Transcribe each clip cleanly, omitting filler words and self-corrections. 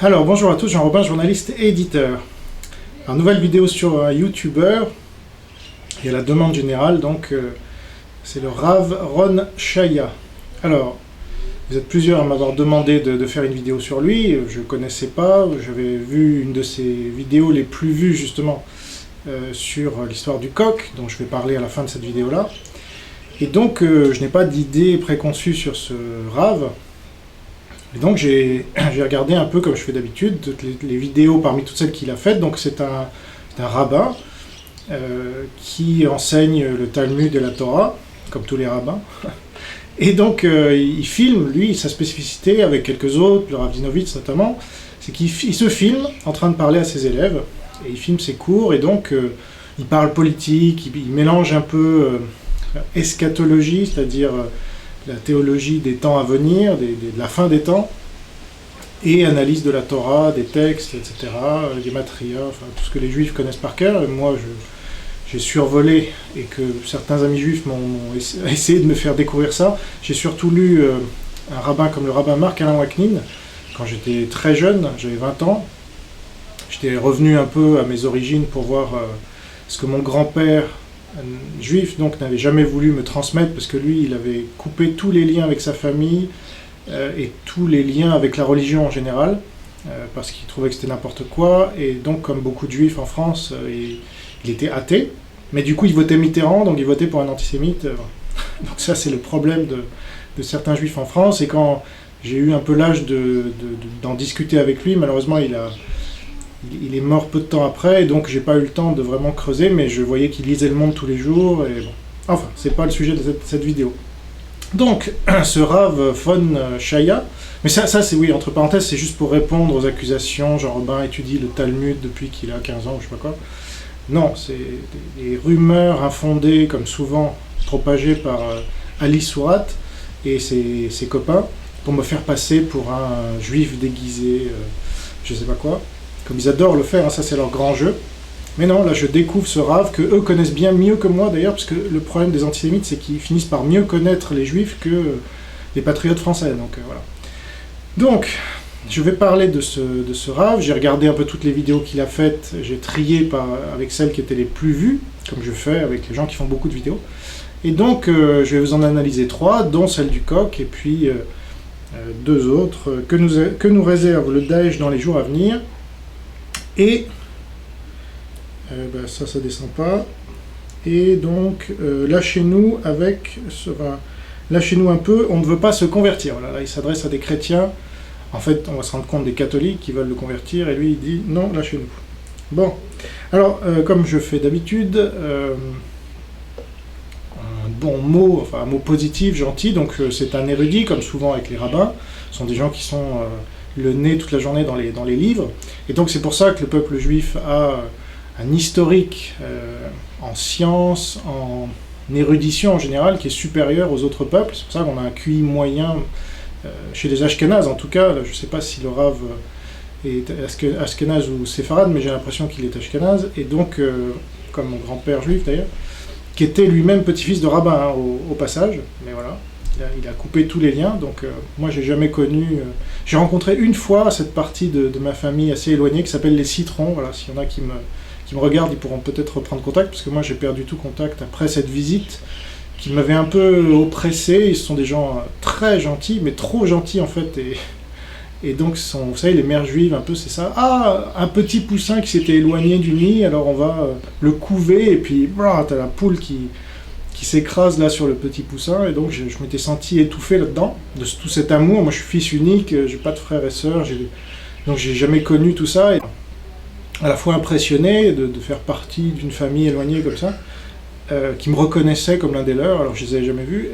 Alors bonjour à tous, Jean Robin, journaliste et éditeur. Alors, nouvelle vidéo sur un YouTuber, et à la demande générale, donc c'est le Rav Ron Shaya. Alors, vous êtes plusieurs à m'avoir demandé de faire une vidéo sur lui, je ne connaissais pas, j'avais vu une de ses vidéos les plus vues justement sur l'histoire du coq, dont je vais parler à la fin de cette vidéo-là. Et donc je n'ai pas d'idée préconçue sur ce Rav. Et donc j'ai regardé un peu comme je fais d'habitude, toutes les vidéos parmi toutes celles qu'il a faites. Donc c'est un rabbin qui enseigne le Talmud et la Torah, comme tous les rabbins. Et donc il filme, lui, sa spécificité avec quelques autres, le Rav Dinovitz notamment, c'est qu'il se filme en train de parler à ses élèves, et il filme ses cours, et donc il parle politique, il mélange un peu eschatologie, c'est-à-dire la théologie des temps à venir, de la fin des temps, et analyse de la Torah, des textes, etc., des matria, enfin tout ce que les juifs connaissent par cœur. Et moi, j'ai survolé, et que certains amis juifs m'ont essayé de me faire découvrir ça. J'ai surtout lu un rabbin comme le rabbin Marc Alain Waknin, quand j'étais très jeune, j'avais 20 ans. J'étais revenu un peu à mes origines pour voir ce que mon grand-père, juif, donc n'avait jamais voulu me transmettre, parce que lui, il avait coupé tous les liens avec sa famille et tous les liens avec la religion en général, parce qu'il trouvait que c'était n'importe quoi, et donc comme beaucoup de juifs en France, il était athée, mais du coup il votait Mitterrand, donc il votait pour un antisémite. Donc ça c'est le problème de certains juifs en France, et quand j'ai eu un peu l'âge d'en discuter avec lui, malheureusement il est mort peu de temps après, et donc j'ai pas eu le temps de vraiment creuser, mais je voyais qu'il lisait Le Monde tous les jours, et bon. Enfin, c'est pas le sujet de cette vidéo. Donc, ce Rav Ron Shaya, mais ça c'est, oui, entre parenthèses, c'est juste pour répondre aux accusations, Jean Robin étudie le Talmud depuis qu'il a 15 ans, ou je sais pas quoi. Non, c'est des rumeurs infondées, comme souvent propagées par Ali Sourat et ses copains, pour me faire passer pour un juif déguisé, je sais pas quoi. Comme ils adorent le faire, hein, ça c'est leur grand jeu. Mais non, là je découvre ce Rav que eux connaissent bien mieux que moi d'ailleurs, parce que le problème des antisémites, c'est qu'ils finissent par mieux connaître les juifs que les patriotes français. Donc voilà. Donc, je vais parler de ce Rav. J'ai regardé un peu toutes les vidéos qu'il a faites, j'ai trié avec celles qui étaient les plus vues, comme je fais avec les gens qui font beaucoup de vidéos. Et donc, je vais vous en analyser 3, dont celle du coq, et puis 2 autres, que nous réserve le Daesh dans les jours à venir. Et ça descend pas. Et donc lâchez-nous lâchez-nous un peu, on ne veut pas se convertir. Voilà, là il s'adresse à des chrétiens. En fait, on va se rendre compte des catholiques qui veulent le convertir, et lui il dit non, lâchez-nous. Bon, alors comme je fais d'habitude, un bon mot, enfin un mot positif, gentil. Donc c'est un érudit, comme souvent avec les rabbins. Ce sont des gens qui sont le nez toute la journée dans les livres. Et donc c'est pour ça que le peuple juif a un historique en sciences, en érudition en général, qui est supérieur aux autres peuples. C'est pour ça qu'on a un QI moyen chez les Ashkénazes, en tout cas. Là, je ne sais pas si le Rav est Ashkénaze ou séfarade, mais j'ai l'impression qu'il est Ashkénaze. Et donc, comme mon grand-père juif d'ailleurs, qui était lui-même petit-fils de rabbin, hein, au passage, mais voilà. Il a coupé tous les liens, donc moi j'ai jamais connu... j'ai rencontré une fois cette partie de ma famille assez éloignée qui s'appelle les Citrons. Voilà, s'il y en a qui me regardent, ils pourront peut-être reprendre contact, parce que moi j'ai perdu tout contact après cette visite qui m'avait un peu oppressé. Ils sont des gens très gentils, mais trop gentils en fait, et donc vous savez, les mères juives un peu c'est ça. Ah, un petit poussin qui s'était éloigné du nid, alors on va le couver, et puis t'as la poule qui s'écrase là sur le petit poussin, et donc je m'étais senti étouffé là-dedans, de tout cet amour. Moi je suis fils unique, j'ai pas de frères et sœurs, donc j'ai jamais connu tout ça, et à la fois impressionné de faire partie d'une famille éloignée comme ça, qui me reconnaissait comme l'un des leurs, alors je les avais jamais vus,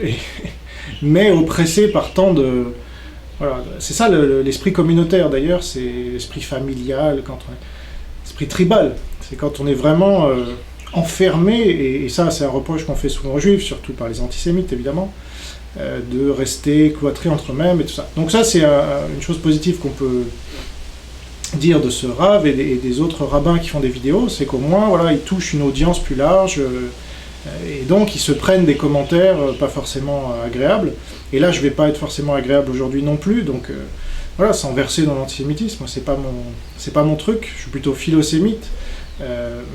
mais oppressé par tant de... Voilà, c'est ça l'esprit communautaire d'ailleurs, c'est l'esprit familial, l'esprit tribal, c'est quand on est vraiment... enfermés, et ça c'est un reproche qu'on fait souvent aux juifs, surtout par les antisémites évidemment, de rester cloîtrés entre eux-mêmes et tout ça. Donc ça c'est une chose positive qu'on peut dire de ce Rav et des autres rabbins qui font des vidéos, c'est qu'au moins voilà, ils touchent une audience plus large, et donc ils se prennent des commentaires pas forcément agréables. Et là je vais pas être forcément agréable aujourd'hui non plus, donc voilà, sans verser dans l'antisémitisme, c'est pas mon truc, je suis plutôt philosémite.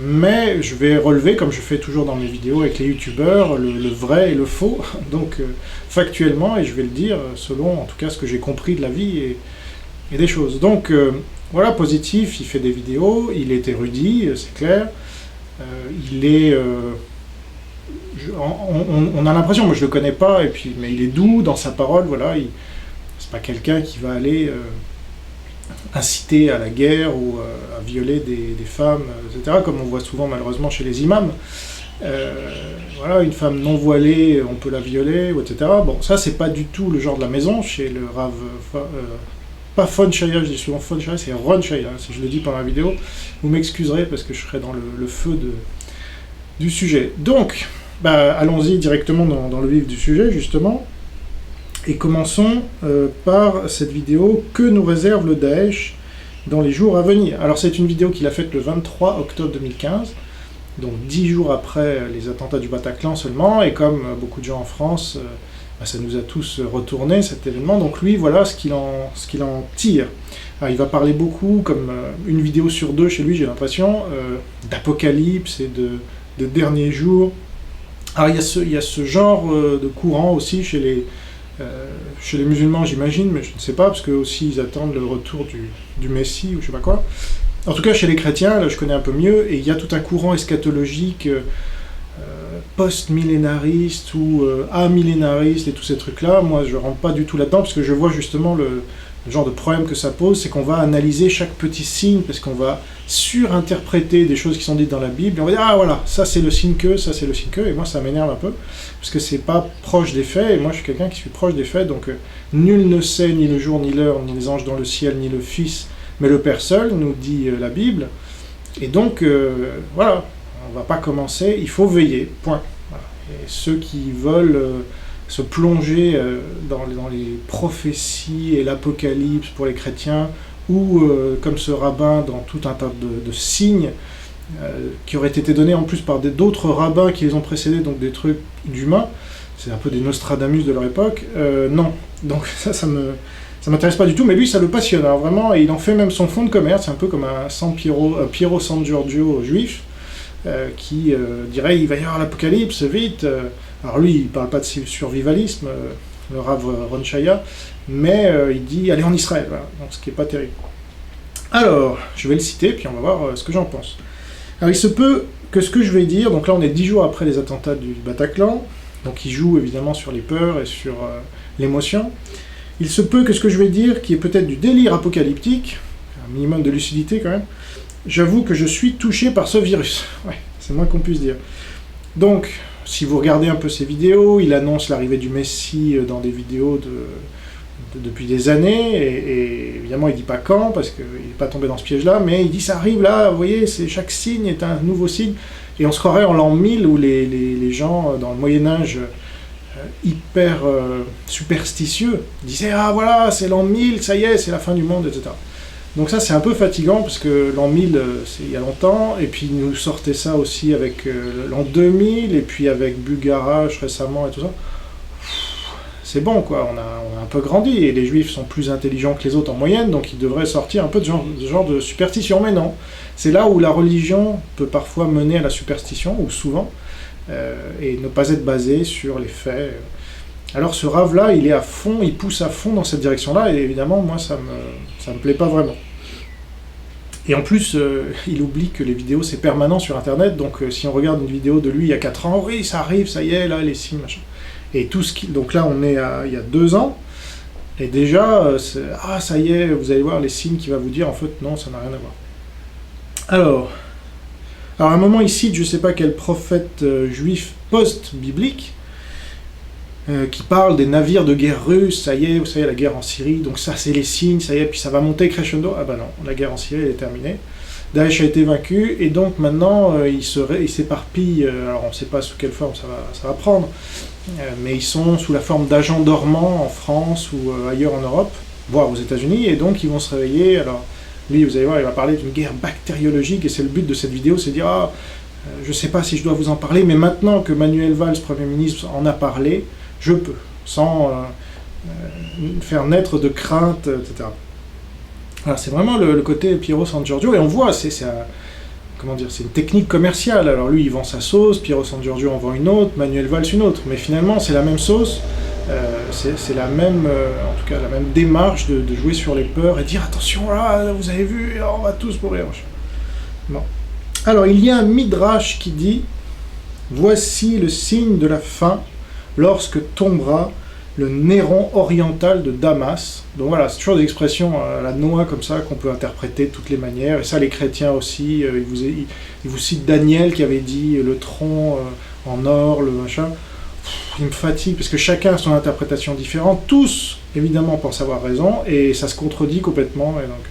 Mais je vais relever, comme je fais toujours dans mes vidéos avec les youtubeurs, le vrai et le faux, donc factuellement, et je vais le dire selon en tout cas ce que j'ai compris de la vie et des choses. Donc voilà, Positif, il fait des vidéos, il est érudit, c'est clair, il est... on a l'impression, moi je le connais pas, mais il est doux dans sa parole, voilà, c'est pas quelqu'un qui va aller... inciter à la guerre ou à violer des femmes, etc., comme on voit souvent malheureusement chez les imams. Voilà, une femme non voilée, on peut la violer, etc. Bon, ça c'est pas du tout le genre de la maison chez le Rav, pas Fon Shaya, je dis souvent Fon Shaya, c'est Ron Shaya, si je le dis pendant la vidéo, vous m'excuserez parce que je serai dans le feu du sujet. Donc, allons-y directement dans le vif du sujet, justement. Et commençons par cette vidéo « Que nous réserve le Daesh dans les jours à venir ?» Alors c'est une vidéo qu'il a faite le 23 octobre 2015, donc 10 jours après les attentats du Bataclan seulement, et comme beaucoup de gens en France, ça nous a tous retourné cet événement, donc lui, voilà ce qu'il en tire. Alors, il va parler beaucoup, comme une vidéo sur deux chez lui, j'ai l'impression, d'apocalypse et de derniers jours. Alors il y a ce genre de courant aussi chez les musulmans, j'imagine, mais je ne sais pas, parce qu'eux aussi ils attendent le retour du Messie, ou je sais pas quoi. En tout cas, chez les chrétiens, là je connais un peu mieux, et il y a tout un courant eschatologique post-millénariste ou amillénariste et tous ces trucs-là. Moi, je rentre pas du tout là-dedans, parce que je vois justement le genre de problème que ça pose, c'est qu'on va analyser chaque petit signe, parce qu'on va surinterpréter des choses qui sont dites dans la Bible, et on va dire, ah voilà, ça c'est le signe que, ça c'est le signe que, et moi ça m'énerve un peu, parce que c'est pas proche des faits, et moi je suis quelqu'un qui suis proche des faits, donc nul ne sait ni le jour, ni l'heure, ni les anges dans le ciel, ni le Fils, mais le Père seul, nous dit la Bible, et donc, voilà, on va pas commencer, il faut veiller, point. Voilà. Et ceux qui veulent... se plonger dans les prophéties et l'apocalypse pour les chrétiens, ou comme ce rabbin dans tout un tas de signes qui auraient été donnés en plus par d'autres rabbins qui les ont précédés, donc des trucs d'humains, c'est un peu des Nostradamus de leur époque, non, donc ça m'intéresse pas du tout, mais lui ça le passionne, alors vraiment, et il en fait même son fonds de commerce, un peu comme un Piero San Giorgio juif, qui dirait il va y avoir l'apocalypse, vite. Alors lui, il parle pas de survivalisme, le Rav Ron Shaya, mais il dit aller en Israël, voilà, donc, ce qui n'est pas terrible. Alors, je vais le citer, puis on va voir ce que j'en pense. Alors il se peut que ce que je vais dire, donc là on est 10 jours après les attentats du Bataclan, donc il joue évidemment sur les peurs et sur l'émotion, il se peut que ce que je vais dire, qui est peut-être du délire apocalyptique, un minimum de lucidité quand même, j'avoue que je suis touché par ce virus. Ouais, c'est moins qu'on puisse dire. Donc, si vous regardez un peu ses vidéos, il annonce l'arrivée du Messie dans des vidéos depuis des années, et évidemment il dit pas quand, parce qu'il n'est pas tombé dans ce piège-là, mais il dit ça arrive là, vous voyez, chaque signe est un nouveau signe, et on se croirait en l'an 1000 où les gens dans le Moyen-Âge hyper superstitieux disaient ah voilà, c'est l'an 1000, ça y est, c'est la fin du monde, etc. Donc ça c'est un peu fatigant parce que l'an 1000 c'est il y a longtemps, et puis ils nous sortaient ça aussi avec l'an 2000, et puis avec Bugarach récemment et tout ça. C'est bon quoi, on a un peu grandi, et les juifs sont plus intelligents que les autres en moyenne, donc ils devraient sortir un peu de genre de superstition, mais non. C'est là où la religion peut parfois mener à la superstition, ou souvent, et ne pas être basée sur les faits. Alors ce Rav-là, il est à fond, il pousse à fond dans cette direction-là, et évidemment, moi, ça me plaît pas vraiment. Et en plus, il oublie que les vidéos, c'est permanent sur Internet, donc si on regarde une vidéo de lui il y a 4 ans, oui, ça arrive, ça y est, là, les signes, machin. Et tout ce qui... Donc là, on est il y a 2 ans, et déjà, ah, ça y est, vous allez voir les signes qui va vous dire, en fait, non, ça n'a rien à voir. Alors à un moment, il cite, je ne sais pas quel prophète juif post-biblique, qui parle des navires de guerre russes, ça y est, la guerre en Syrie, donc ça c'est les signes, ça y est, puis ça va monter crescendo. Ah bah non, la guerre en Syrie elle est terminée, Daesh a été vaincu, et donc maintenant il s'éparpille, alors on ne sait pas sous quelle forme ça va prendre, mais ils sont sous la forme d'agents dormants en France ou ailleurs en Europe, voire aux États-Unis, et donc ils vont se réveiller. Alors lui, vous allez voir, il va parler d'une guerre bactériologique, et c'est le but de cette vidéo, c'est de dire, ah, je ne sais pas si je dois vous en parler, mais maintenant que Manuel Valls, Premier ministre, en a parlé, je peux, sans faire naître de crainte, etc. Voilà, c'est vraiment le côté Piero San Giorgio, et on voit, comment dire, c'est une technique commerciale. Alors lui, il vend sa sauce, Piero San Giorgio en vend une autre, Manuel Valls une autre, mais finalement, c'est la même sauce, c'est la même, en tout cas, la même démarche de jouer sur les peurs et dire attention, là, vous avez vu, on va tous mourir. Bon. Alors, il y a un midrash qui dit voici le signe de la fin lorsque tombera le Néron oriental de Damas. Donc voilà, c'est toujours des expressions à la noix comme ça qu'on peut interpréter de toutes les manières. Et ça, les chrétiens aussi, ils vous citent Daniel qui avait dit le tronc en or, le machin. Il me fatigue parce que chacun a son interprétation différente. Tous, évidemment, pensent avoir raison et ça se contredit complètement. Et donc,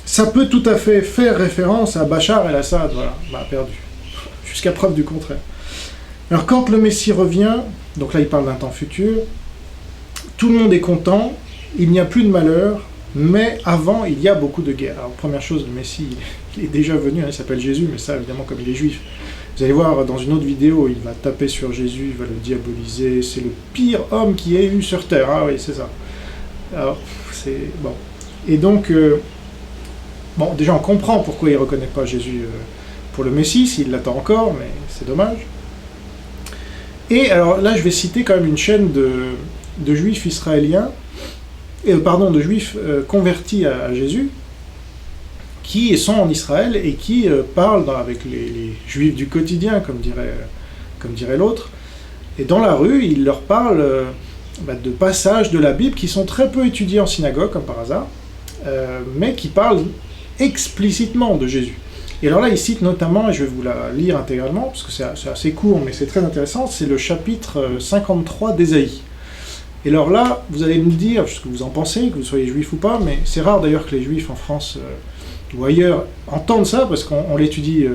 ça peut tout à fait faire référence à Bachar el-Assad. Voilà, bah, perdu. Jusqu'à preuve du contraire. Alors quand le Messie revient, donc là il parle d'un temps futur, tout le monde est content, il n'y a plus de malheur, mais avant il y a beaucoup de guerre. Alors première chose, le Messie il est déjà venu, hein, il s'appelle Jésus, mais ça évidemment comme il est juif. Vous allez voir dans une autre vidéo, il va taper sur Jésus, il va le diaboliser, c'est le pire homme qui ait eu sur terre, ah oui c'est ça. Alors c'est bon. Et donc, bon déjà on comprend pourquoi il ne reconnaît pas Jésus pour le Messie, s'il l'attend encore, mais c'est dommage. Et alors là, je vais citer quand même une chaîne de juifs israéliens, de juifs convertis à Jésus, qui sont en Israël et qui parlent avec les juifs du quotidien, comme dirait l'autre. Et dans la rue, ils leur parlent de passages de la Bible qui sont très peu étudiés en synagogue, comme par hasard, mais qui parlent explicitement de Jésus. Et alors là, il cite notamment, et je vais vous la lire intégralement, parce que c'est assez court, mais c'est très intéressant, c'est le chapitre 53 d'Ésaïe. Et alors là, vous allez me dire ce que vous en pensez, que vous soyez juif ou pas, mais c'est rare d'ailleurs que les juifs en France ou ailleurs entendent ça, parce qu'on l'étudie,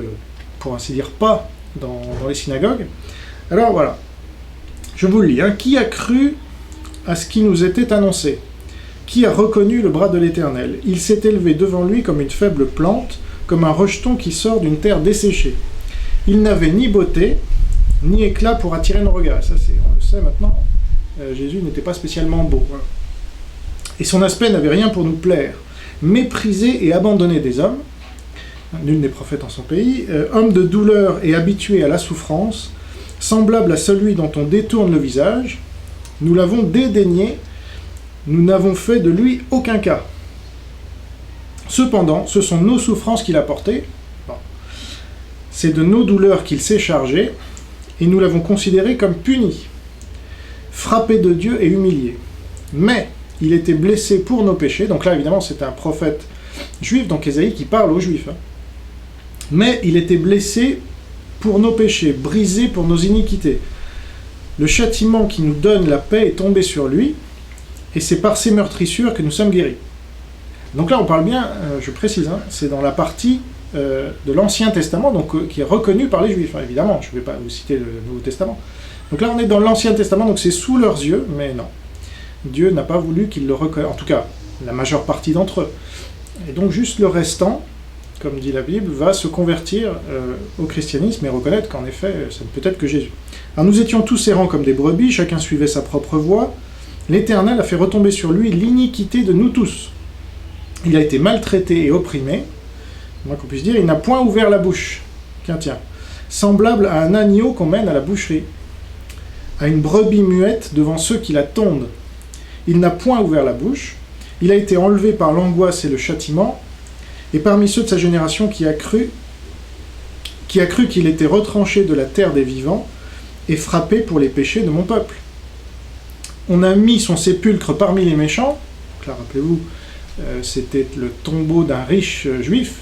pour ainsi dire, pas dans les synagogues. Alors voilà, je vous le lis. Hein. Qui a cru à ce qui nous était annoncé? Qui a reconnu le bras de l'Éternel? Il s'est élevé devant lui comme une faible plante, comme un rejeton qui sort d'une terre desséchée. Il n'avait ni beauté, ni éclat pour attirer nos regards. Ça, on le sait maintenant, Jésus n'était pas spécialement beau. Voilà. Et son aspect n'avait rien pour nous plaire. Méprisé et abandonné des hommes, nul n'est prophète en son pays, homme de douleur et habitué à la souffrance, semblable à celui dont on détourne le visage, nous l'avons dédaigné, nous n'avons fait de lui aucun cas. Cependant, ce sont nos souffrances qu'il a portées, c'est de nos douleurs qu'il s'est chargé, et nous l'avons considéré comme puni, frappé de Dieu et humilié. Mais il était blessé pour nos péchés, donc là évidemment c'est un prophète juif, donc Ésaïe qui parle aux juifs. Hein. Mais il était blessé pour nos péchés, brisé pour nos iniquités. Le châtiment qui nous donne la paix est tombé sur lui, et c'est par ses meurtrissures que nous sommes guéris. Donc là, on parle bien, je précise, hein, c'est dans la partie de l'Ancien Testament, donc qui est reconnue par les Juifs. Hein, évidemment, je ne vais pas vous citer le Nouveau Testament. Donc là, on est dans l'Ancien Testament, donc c'est sous leurs yeux, mais non. Dieu n'a pas voulu qu'ils le reconnaissent, en tout cas, la majeure partie d'entre eux. Et donc juste le restant, comme dit la Bible, va se convertir au christianisme et reconnaître qu'en effet, ça ne peut être que Jésus. Alors nous étions tous errants comme des brebis, chacun suivait sa propre voie. L'Éternel a fait retomber sur lui l'iniquité de nous tous. Il a été maltraité et opprimé, moins qu'on puisse dire, il n'a point ouvert la bouche. Tiens, semblable à un agneau qu'on mène à la boucherie, à une brebis muette devant ceux qui la tondent. Il n'a point ouvert la bouche, il a été enlevé par l'angoisse et le châtiment, et parmi ceux de sa génération qui a cru qu'il était retranché de la terre des vivants et frappé pour les péchés de mon peuple. On a mis son sépulcre parmi les méchants, donc là rappelez-vous, c'était le tombeau d'un riche juif,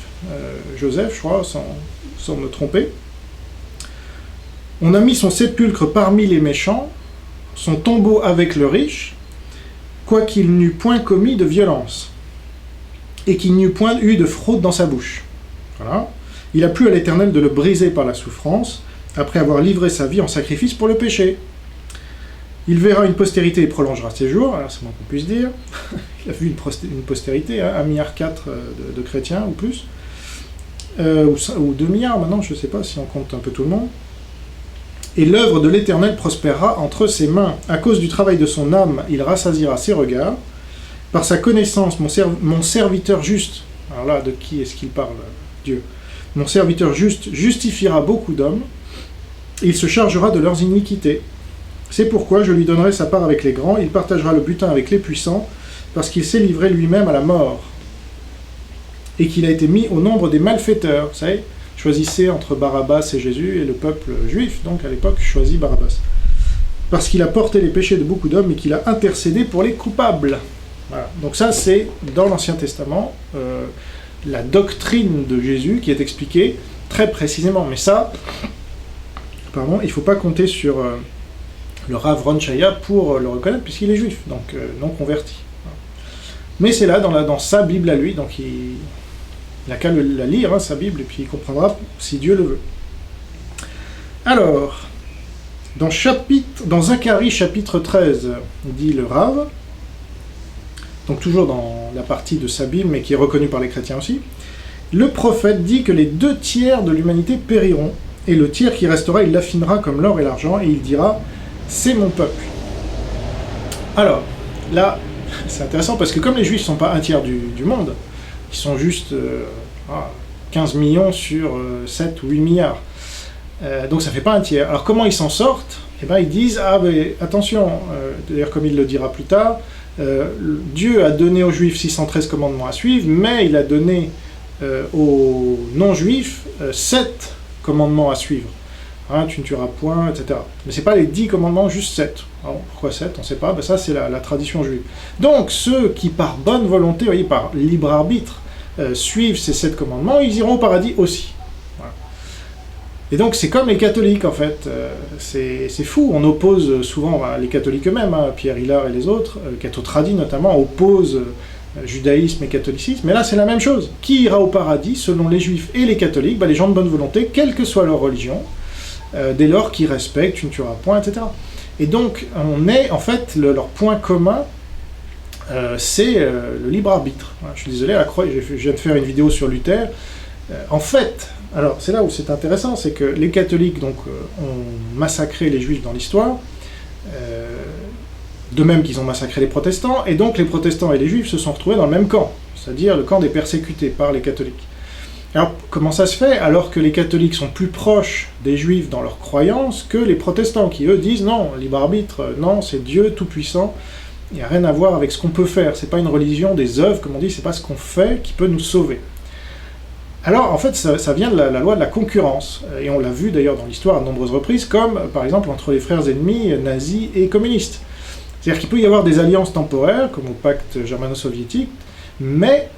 Joseph, je crois, sans me tromper. On a mis son sépulcre parmi les méchants, son tombeau avec le riche, quoiqu'il n'eût point commis de violence, et qu'il n'eût point eu de fraude dans sa bouche. Voilà. Il a plu à l'Éternel de le briser par la souffrance, après avoir livré sa vie en sacrifice pour le péché. Il verra une postérité et prolongera ses jours, alors c'est moins qu'on puisse dire. Il a vu une postérité, hein, 1,4 milliard de chrétiens ou plus, ou 2 milliards maintenant, je ne sais pas si on compte un peu tout le monde. Et l'œuvre de l'Éternel prospérera entre ses mains. À cause du travail de son âme, il rassasiera ses regards, Par sa connaissance, mon serviteur juste, alors là, de qui est-ce qu'il parle, Dieu? Mon serviteur juste justifiera beaucoup d'hommes, et il se chargera de leurs iniquités. C'est pourquoi je lui donnerai sa part avec les grands, il partagera le butin avec les puissants, parce qu'il s'est livré lui-même à la mort, et qu'il a été mis au nombre des malfaiteurs. Vous savez, choisissez entre Barabbas et Jésus, et le peuple juif, donc à l'époque, choisit Barabbas. Parce qu'il a porté les péchés de beaucoup d'hommes, et qu'il a intercédé pour les coupables. Voilà. Donc ça, c'est dans l'Ancien Testament, la doctrine de Jésus qui est expliquée très précisément. Mais ça, apparemment, il ne faut pas compter sur le Rav Ron Shaya pour le reconnaître, puisqu'il est juif, donc non converti. Mais c'est là, dans sa Bible à lui, donc il n'a qu'à la lire, hein, sa Bible, et puis il comprendra si Dieu le veut. Alors, dans Zacharie chapitre 13, dit le Rav, donc toujours dans la partie de sa Bible, mais qui est reconnue par les chrétiens aussi, le prophète dit que les 2/3 de l'humanité périront, et le tiers qui restera, il l'affinera comme l'or et l'argent, et il dira « c'est mon peuple ». Alors, là, c'est intéressant, parce que comme les Juifs ne sont pas un tiers du monde, ils sont juste 15 millions sur 7 ou 8 milliards, donc ça ne fait pas un tiers. Alors comment ils s'en sortent? Eh bien, ils disent « ah ben attention, d'ailleurs comme il le dira plus tard, Dieu a donné aux Juifs 613 commandements à suivre, mais il a donné aux non-Juifs 7 commandements à suivre. Hein, tu ne tueras point, etc. Mais ce n'est pas les 10 commandements, juste 7. Alors, pourquoi 7? On ne sait pas. Ben ça, c'est la tradition juive. Donc, ceux qui, par bonne volonté, voyez, par libre arbitre, suivent ces 7 commandements, ils iront au paradis aussi. Voilà. Et donc, c'est comme les catholiques, en fait. C'est fou. On oppose souvent, les catholiques eux-mêmes, hein, Pierre Hillard et les autres, catho-tradis notamment, opposent judaïsme et catholicisme. Mais là, c'est la même chose. Qui ira au paradis, selon les juifs et les catholiques? Ben, les gens de bonne volonté, quelle que soit leur religion, dès lors qu'ils respectent, tu ne tueras point, etc. Et donc, en fait, leur point commun, c'est le libre arbitre. Je suis désolé, je viens de faire une vidéo sur Luther. En fait, alors c'est là où c'est intéressant, c'est que les catholiques donc, ont massacré les juifs dans l'histoire, de même qu'ils ont massacré les protestants, et donc les protestants et les juifs se sont retrouvés dans le même camp, c'est-à-dire le camp des persécutés par les catholiques. Alors, comment ça se fait, alors que les catholiques sont plus proches des juifs dans leurs croyances que les protestants, qui eux disent non, libre arbitre, non, c'est Dieu tout-puissant, il n'y a rien à voir avec ce qu'on peut faire, c'est pas une religion des œuvres, comme on dit, c'est pas ce qu'on fait qui peut nous sauver. Alors, en fait, ça vient de la loi de la concurrence, et on l'a vu d'ailleurs dans l'histoire à de nombreuses reprises, comme par exemple entre les frères ennemis nazis et communistes. C'est-à-dire qu'il peut y avoir des alliances temporaires, comme au pacte germano-soviétique, mais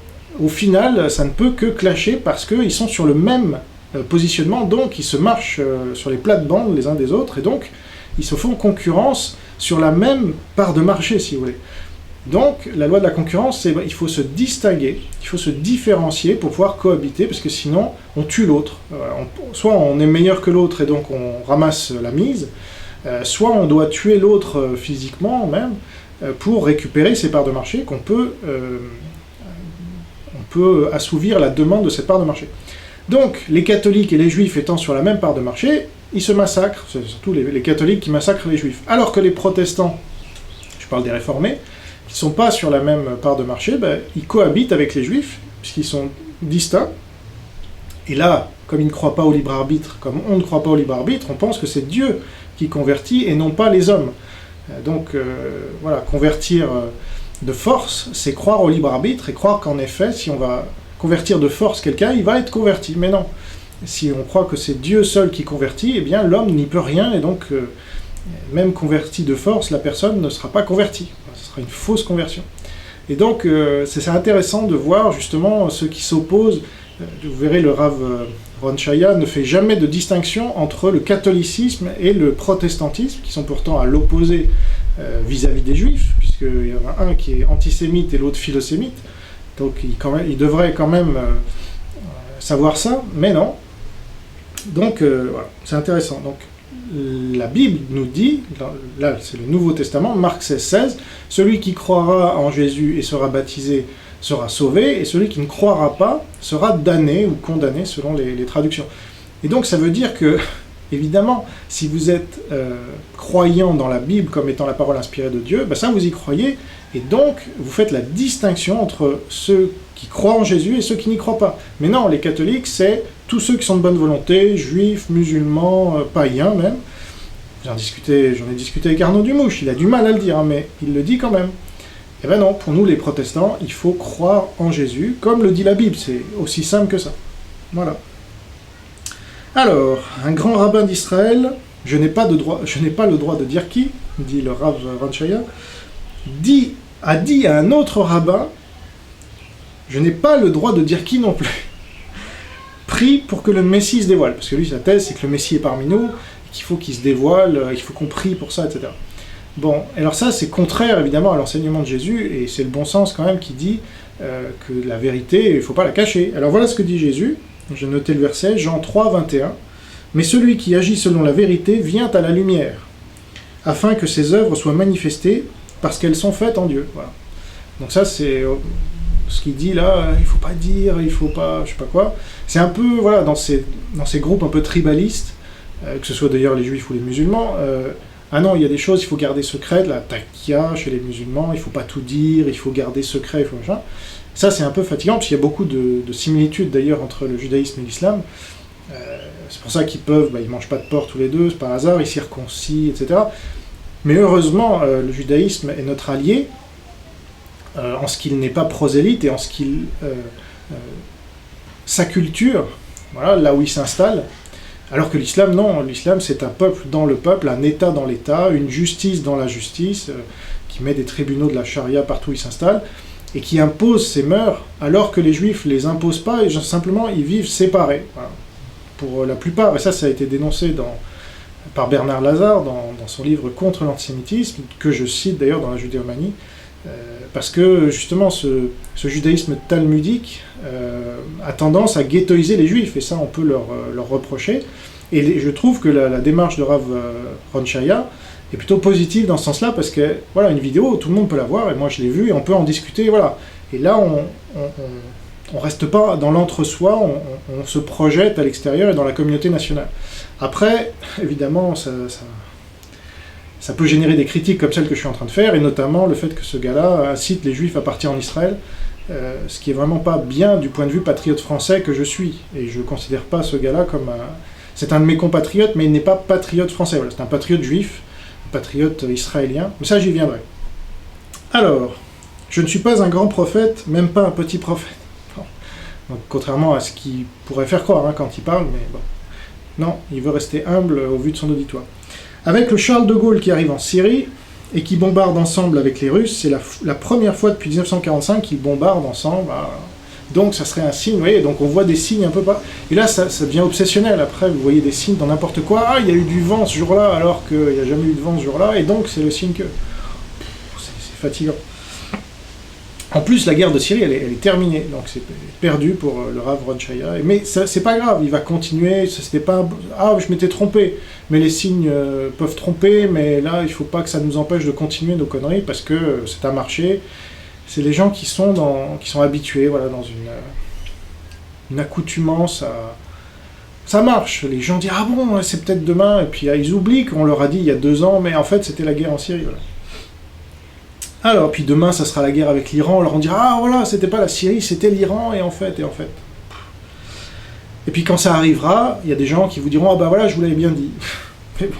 au final, ça ne peut que clasher parce qu'ils sont sur le même positionnement, donc ils se marchent sur les plates-bandes les uns des autres, et donc ils se font concurrence sur la même part de marché, si vous voulez. Donc, la loi de la concurrence, c'est il faut se distinguer, il faut se différencier pour pouvoir cohabiter, parce que sinon, on tue l'autre. Soit on est meilleur que l'autre et donc on ramasse la mise, soit on doit tuer l'autre physiquement même pour récupérer ses parts de marché qu'on peut assouvir la demande de cette part de marché. Donc, les catholiques et les juifs étant sur la même part de marché, ils se massacrent, c'est surtout les catholiques qui massacrent les juifs. Alors que les protestants, je parle des réformés, qui ne sont pas sur la même part de marché, ils cohabitent avec les juifs, puisqu'ils sont distincts. Et là, comme ils ne croient pas au libre arbitre, comme on ne croit pas au libre arbitre, on pense que c'est Dieu qui convertit et non pas les hommes. Donc, voilà, convertir de force, c'est croire au libre arbitre et croire qu'en effet, si on va convertir de force quelqu'un, il va être converti. Mais non. Si on croit que c'est Dieu seul qui convertit, eh bien l'homme n'y peut rien, et donc même converti de force, la personne ne sera pas convertie. Ce sera une fausse conversion. Et donc c'est intéressant de voir justement ceux qui s'opposent. Vous verrez, le Rav Ron Shaya ne fait jamais de distinction entre le catholicisme et le protestantisme, qui sont pourtant à l'opposé vis-à-vis des juifs, puisqu'il y en a un qui est antisémite et l'autre philosémite. Donc il devrait quand même savoir ça, mais non. Donc voilà, c'est intéressant. Donc la Bible nous dit, là c'est le Nouveau Testament, Marc 16, celui qui croira en Jésus et sera baptisé sera sauvé, et celui qui ne croira pas sera damné ou condamné selon les traductions. Et donc ça veut dire que Évidemment, si vous êtes croyant dans la Bible comme étant la parole inspirée de Dieu, ben ça vous y croyez, et donc vous faites la distinction entre ceux qui croient en Jésus et ceux qui n'y croient pas. Mais non, les catholiques, c'est tous ceux qui sont de bonne volonté, juifs, musulmans, païens même. J'en ai discuté avec Arnaud Dumouche, il a du mal à le dire, hein, mais il le dit quand même. Eh ben non, pour nous les protestants, il faut croire en Jésus, comme le dit la Bible, c'est aussi simple que ça. Voilà. Alors, un grand rabbin d'Israël, je n'ai pas le droit de dire qui, dit le Rav Ron Shaya, a dit à un autre rabbin, je n'ai pas le droit de dire qui non plus. Prie pour que le Messie se dévoile, parce que lui sa thèse c'est que le Messie est parmi nous, qu'il faut qu'il se dévoile, il faut qu'on prie pour ça, etc. Bon, alors ça c'est contraire évidemment à l'enseignement de Jésus, et c'est le bon sens quand même qui dit que la vérité, il ne faut pas la cacher. Alors voilà ce que dit Jésus, j'ai noté le verset, Jean 3, 21. « Mais celui qui agit selon la vérité vient à la lumière, afin que ses œuvres soient manifestées, parce qu'elles sont faites en Dieu. » Voilà. Donc ça c'est ce qu'il dit là, il ne faut pas dire, il ne faut pas, je sais pas quoi. C'est un peu, voilà, dans ces groupes un peu tribalistes, que ce soit d'ailleurs les juifs ou les musulmans, ah non, il y a des choses, il faut garder secrètes, la taqiyya chez les musulmans, il ne faut pas tout dire, il faut garder secret, il faut machin. Ça, c'est un peu fatigant, parce qu'il y a beaucoup de similitudes d'ailleurs entre le judaïsme et l'islam. C'est pour ça qu'ils peuvent, ils ne mangent pas de porc tous les deux, c'est pas un hasard, ils circoncient, etc. Mais heureusement, le judaïsme est notre allié, en ce qu'il n'est pas prosélyte et en ce qu'il... sa culture, voilà, là où il s'installe. Alors que l'islam, non, l'islam c'est un peuple dans le peuple, un état dans l'état, une justice dans la justice, qui met des tribunaux de la charia partout où il s'installe, et qui impose ses mœurs, alors que les juifs les imposent pas, et simplement ils vivent séparés. Voilà. Pour la plupart, et ça a été dénoncé par Bernard Lazare dans son livre Contre l'antisémitisme, que je cite d'ailleurs dans la Judéomanie, parce que justement ce judaïsme talmudique a tendance à ghettoiser les juifs, et ça on peut leur reprocher, et je trouve que la démarche de Rav Ron Shaya est plutôt positive dans ce sens-là, parce que voilà, une vidéo, tout le monde peut la voir, et moi je l'ai vue, et on peut en discuter, voilà. Et là on reste pas dans l'entre-soi, on se projette à l'extérieur et dans la communauté nationale. Après, évidemment, ça peut générer des critiques comme celles que je suis en train de faire, et notamment le fait que ce gars-là incite les juifs à partir en Israël, ce qui est vraiment pas bien du point de vue patriote français que je suis. Et je considère pas ce gars-là comme c'est un de mes compatriotes, mais il n'est pas patriote français. Voilà, c'est un patriote juif, un patriote israélien, mais ça j'y viendrai. Alors, je ne suis pas un grand prophète, même pas un petit prophète. Bon. Donc, contrairement à ce qu'il pourrait faire croire quand il parle, mais bon. Non, il veut rester humble au vu de son auditoire. Avec le Charles de Gaulle qui arrive en Syrie et qui bombarde ensemble avec les Russes, c'est la première fois depuis 1945 qu'ils bombardent ensemble. Donc ça serait un signe, vous voyez, donc on voit des signes un peu pas... Et là ça devient obsessionnel, après vous voyez des signes dans n'importe quoi, il y a eu du vent ce jour-là alors qu'il n'y a jamais eu de vent ce jour-là, et donc c'est le signe que... C'est fatigant. En plus, la guerre de Syrie, elle est terminée, donc c'est perdu pour le Rav Ron Shaya. Mais c'est pas grave, il va continuer, c'était pas... Ah, je m'étais trompé. Mais les signes peuvent tromper, mais là, il faut pas que ça nous empêche de continuer nos conneries, parce que c'est un marché. C'est les gens qui sont habitués, voilà, dans une accoutumance à... Ça marche, les gens disent « Ah bon, c'est peut-être demain », et puis ils oublient qu'on leur a dit il y a 2 ans, mais en fait, c'était la guerre en Syrie, voilà. Alors, puis demain, ça sera la guerre avec l'Iran, alors on dira « Ah, voilà, c'était pas la Syrie, c'était l'Iran, et en fait... » Et puis quand ça arrivera, il y a des gens qui vous diront « Ah bah voilà, je vous l'avais bien dit. » Mais bon.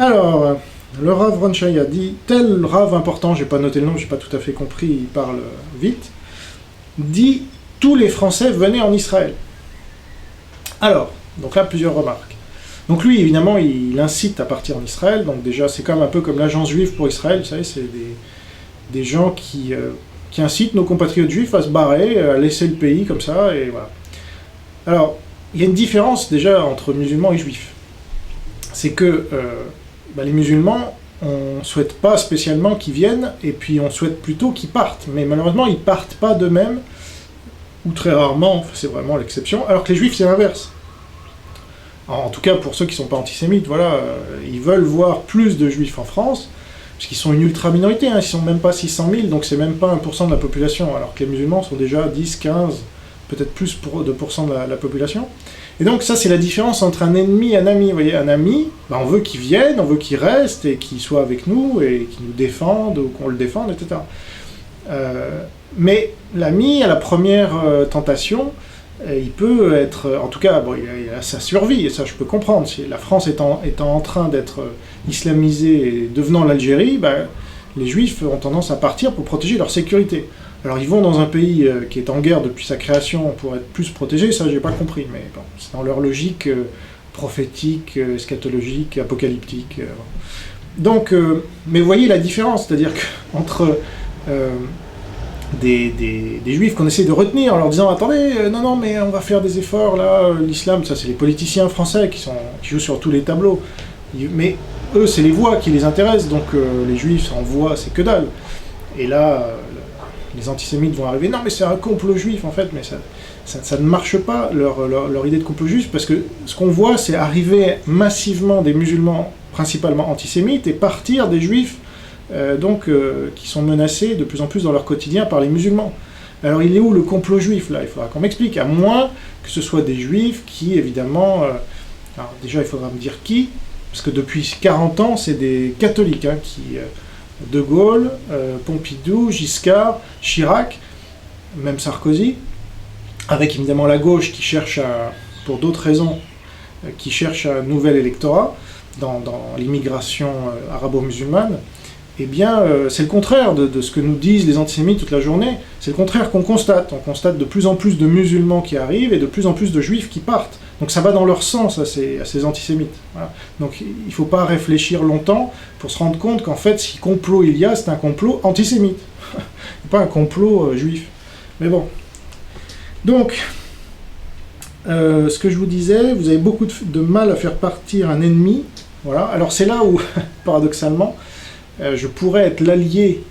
Alors, le Rav Ron Shaya dit « Tel Rav important, j'ai pas noté le nom, j'ai pas tout à fait compris, il parle vite, dit « Tous les Français venaient en Israël. » Alors, donc là, plusieurs remarques. Donc lui, évidemment, il incite à partir en Israël, donc déjà, c'est comme un peu comme l'agence juive pour Israël, vous savez, c'est des gens qui incitent nos compatriotes juifs à se barrer, à laisser le pays comme ça, et voilà. Alors, il y a une différence déjà entre musulmans et juifs. C'est que les musulmans, on ne souhaite pas spécialement qu'ils viennent, et puis on souhaite plutôt qu'ils partent. Mais malheureusement, ils ne partent pas d'eux-mêmes, ou très rarement, c'est vraiment l'exception, alors que les juifs, c'est l'inverse. En tout cas, pour ceux qui ne sont pas antisémites, voilà, ils veulent voir plus de juifs en France, parce qu'ils sont une ultra-minorité, ils ne sont même pas 600 000, donc c'est même pas 1% de la population, alors que les musulmans sont déjà 10, 15, peut-être plus de pourcents de la population. Et donc ça, c'est la différence entre un ennemi et un ami. Vous voyez, un ami, on veut qu'il vienne, on veut qu'il reste, et qu'il soit avec nous, et qu'il nous défende, ou qu'on le défende, etc. Mais l'ami, à la première tentation, il peut être, en tout cas, il a sa survie, et ça je peux comprendre. Si la France étant en train d'être islamisée et devenant l'Algérie, les Juifs ont tendance à partir pour protéger leur sécurité. Alors ils vont dans un pays qui est en guerre depuis sa création pour être plus protégés, ça j'ai pas compris, mais bon, c'est dans leur logique prophétique, eschatologique, apocalyptique. Donc, mais vous voyez la différence, c'est-à-dire qu'entre des Juifs qu'on essaie de retenir en leur disant attendez, non, mais on va faire des efforts, là, l'islam, ça c'est les politiciens français qui jouent sur tous les tableaux, mais eux c'est les voix qui les intéressent, donc les Juifs en voix c'est que dalle. Et là, les antisémites vont arriver, non mais c'est un complot juif en fait, mais ça ne marche pas leur idée de complot juif, parce que ce qu'on voit c'est arriver massivement des musulmans principalement antisémites et partir des juifs qui sont menacés de plus en plus dans leur quotidien par les musulmans. Alors il est où le complot juif là? Il faudra qu'on m'explique, à moins que ce soit des juifs qui évidemment... alors déjà il faudra me dire qui, parce que depuis 40 ans c'est des catholiques qui... De Gaulle, Pompidou, Giscard, Chirac, même Sarkozy, avec évidemment la gauche qui cherche pour d'autres raisons, qui cherche un nouvel électorat dans l'immigration arabo-musulmane. Eh bien, c'est le contraire de ce que nous disent les antisémites toute la journée, c'est le contraire qu'on constate. On constate de plus en plus de musulmans qui arrivent et de plus en plus de juifs qui partent. Donc ça va dans leur sens à ces antisémites. Voilà. Donc il ne faut pas réfléchir longtemps pour se rendre compte qu'en fait, si complot il y a, c'est un complot antisémite, pas un complot juif. Mais bon. Donc, ce que je vous disais, vous avez beaucoup de mal à faire partir un ennemi. Voilà. Alors c'est là où, paradoxalement, je pourrais être l'allié,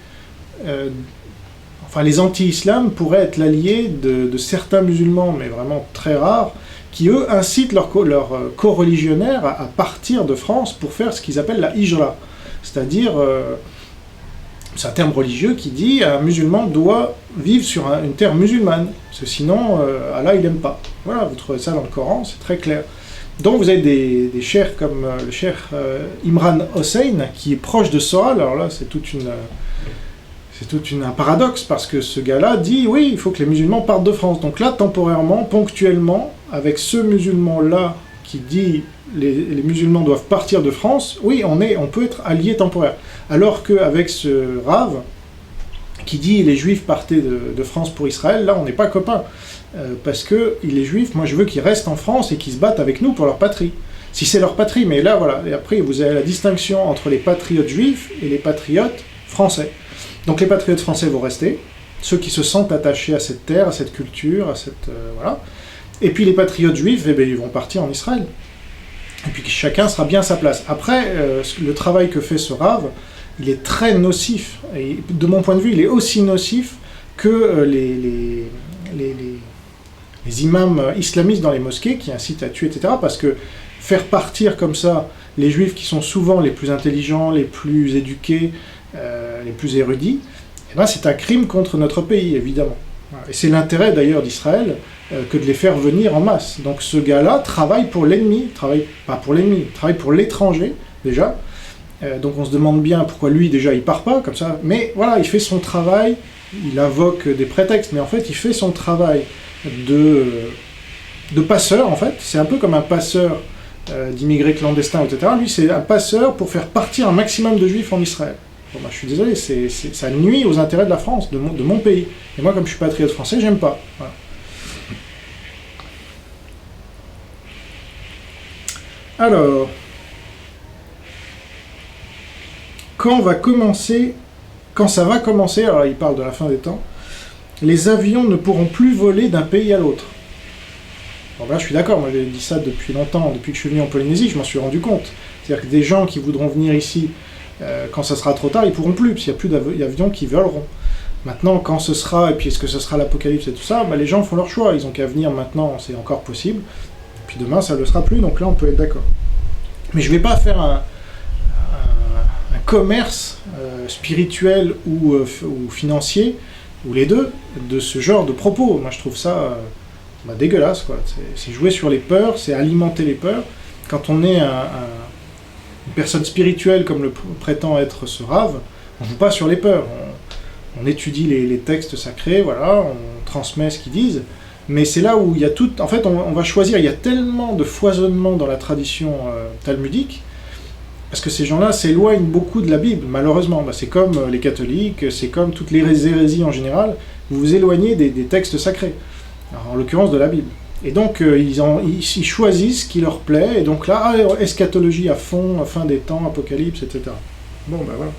les anti-islam pourraient être l'allié de certains musulmans, mais vraiment très rares, qui eux incitent leurs co-religionnaires à partir de France pour faire ce qu'ils appellent la hijra. C'est-à-dire, c'est un terme religieux qui dit un musulman doit vivre sur une terre musulmane, parce que sinon Allah il n'aime pas. Voilà, vous trouvez ça dans le Coran, c'est très clair. Donc vous avez des cheikhs comme le cheikh Imran Hossein, qui est proche de Soral. Alors là, c'est un paradoxe, parce que ce gars-là dit, oui, il faut que les musulmans partent de France. Donc là, temporairement, ponctuellement, avec ce musulman-là qui dit les musulmans doivent partir de France, oui, on peut être allié temporaire. Alors qu'avec ce rave qui dit les juifs partaient de France pour Israël, là, on n'est pas copains. Parce que les juifs, moi je veux qu'ils restent en France et qu'ils se battent avec nous pour leur patrie. Si c'est leur patrie, mais là voilà, et après vous avez la distinction entre les patriotes juifs et les patriotes français. Donc les patriotes français vont rester, ceux qui se sentent attachés à cette terre, à cette culture, à cette... voilà. Et puis les patriotes juifs, ils vont partir en Israël. Et puis chacun sera bien à sa place. Après, le travail que fait ce rave, il est très nocif. Et de mon point de vue, il est aussi nocif que les imams islamistes dans les mosquées qui incitent à tuer, etc. Parce que faire partir comme ça les juifs qui sont souvent les plus intelligents, les plus éduqués, les plus érudits, eh ben c'est un crime contre notre pays, évidemment. Et c'est l'intérêt d'ailleurs d'Israël que de les faire venir en masse. Donc ce gars-là travaille pour l'ennemi, travaille pour l'étranger, déjà. Donc on se demande bien pourquoi lui, déjà, il part pas, comme ça. Mais voilà, il fait son travail, il invoque des prétextes, mais en fait, il fait son travail de passeur, en fait. C'est un peu comme un passeur d'immigrés clandestins, etc. Lui, c'est un passeur pour faire partir un maximum de juifs en Israël. Bon, bah, je suis désolé, ça nuit aux intérêts de la France, de mon pays. Et moi, comme je suis patriote français, j'aime pas. Voilà. Alors, quand ça va commencer, alors il parle de la fin des temps, les avions ne pourront plus voler d'un pays à l'autre. Bon, là, je suis d'accord, moi j'ai dit ça depuis longtemps, depuis que je suis venu en Polynésie, je m'en suis rendu compte. C'est-à-dire que des gens qui voudront venir ici, quand ça sera trop tard, ils pourront plus, parce qu'il n'y a plus d'avions qui voleront. Maintenant, quand ce sera, et puis est-ce que ce sera l'apocalypse et tout ça, bah, les gens font leur choix, ils ont qu'à venir maintenant, c'est encore possible, puis demain ça ne le sera plus, donc là on peut être d'accord. Mais je ne vais pas faire un commerce spirituel ou financier, ou les deux, de ce genre de propos. Moi je trouve ça bah, dégueulasse, quoi. C'est jouer sur les peurs, c'est alimenter les peurs. Quand on est une personne spirituelle comme le prétend être ce Rav, on ne joue pas sur les peurs. On étudie les textes sacrés, voilà, on transmet ce qu'ils disent, mais c'est là où il y a tout... En fait, on va choisir, il y a tellement de foisonnement dans la tradition talmudique, parce que ces gens-là s'éloignent beaucoup de la Bible, malheureusement. Bah, c'est comme les catholiques, c'est comme toutes les hérésies en général, vous vous éloignez des textes sacrés, alors, en l'occurrence de la Bible. Et donc, ils choisissent ce qui leur plaît, et donc là, eschatologie à fond, fin des temps, apocalypse, etc. Bon, ben voilà.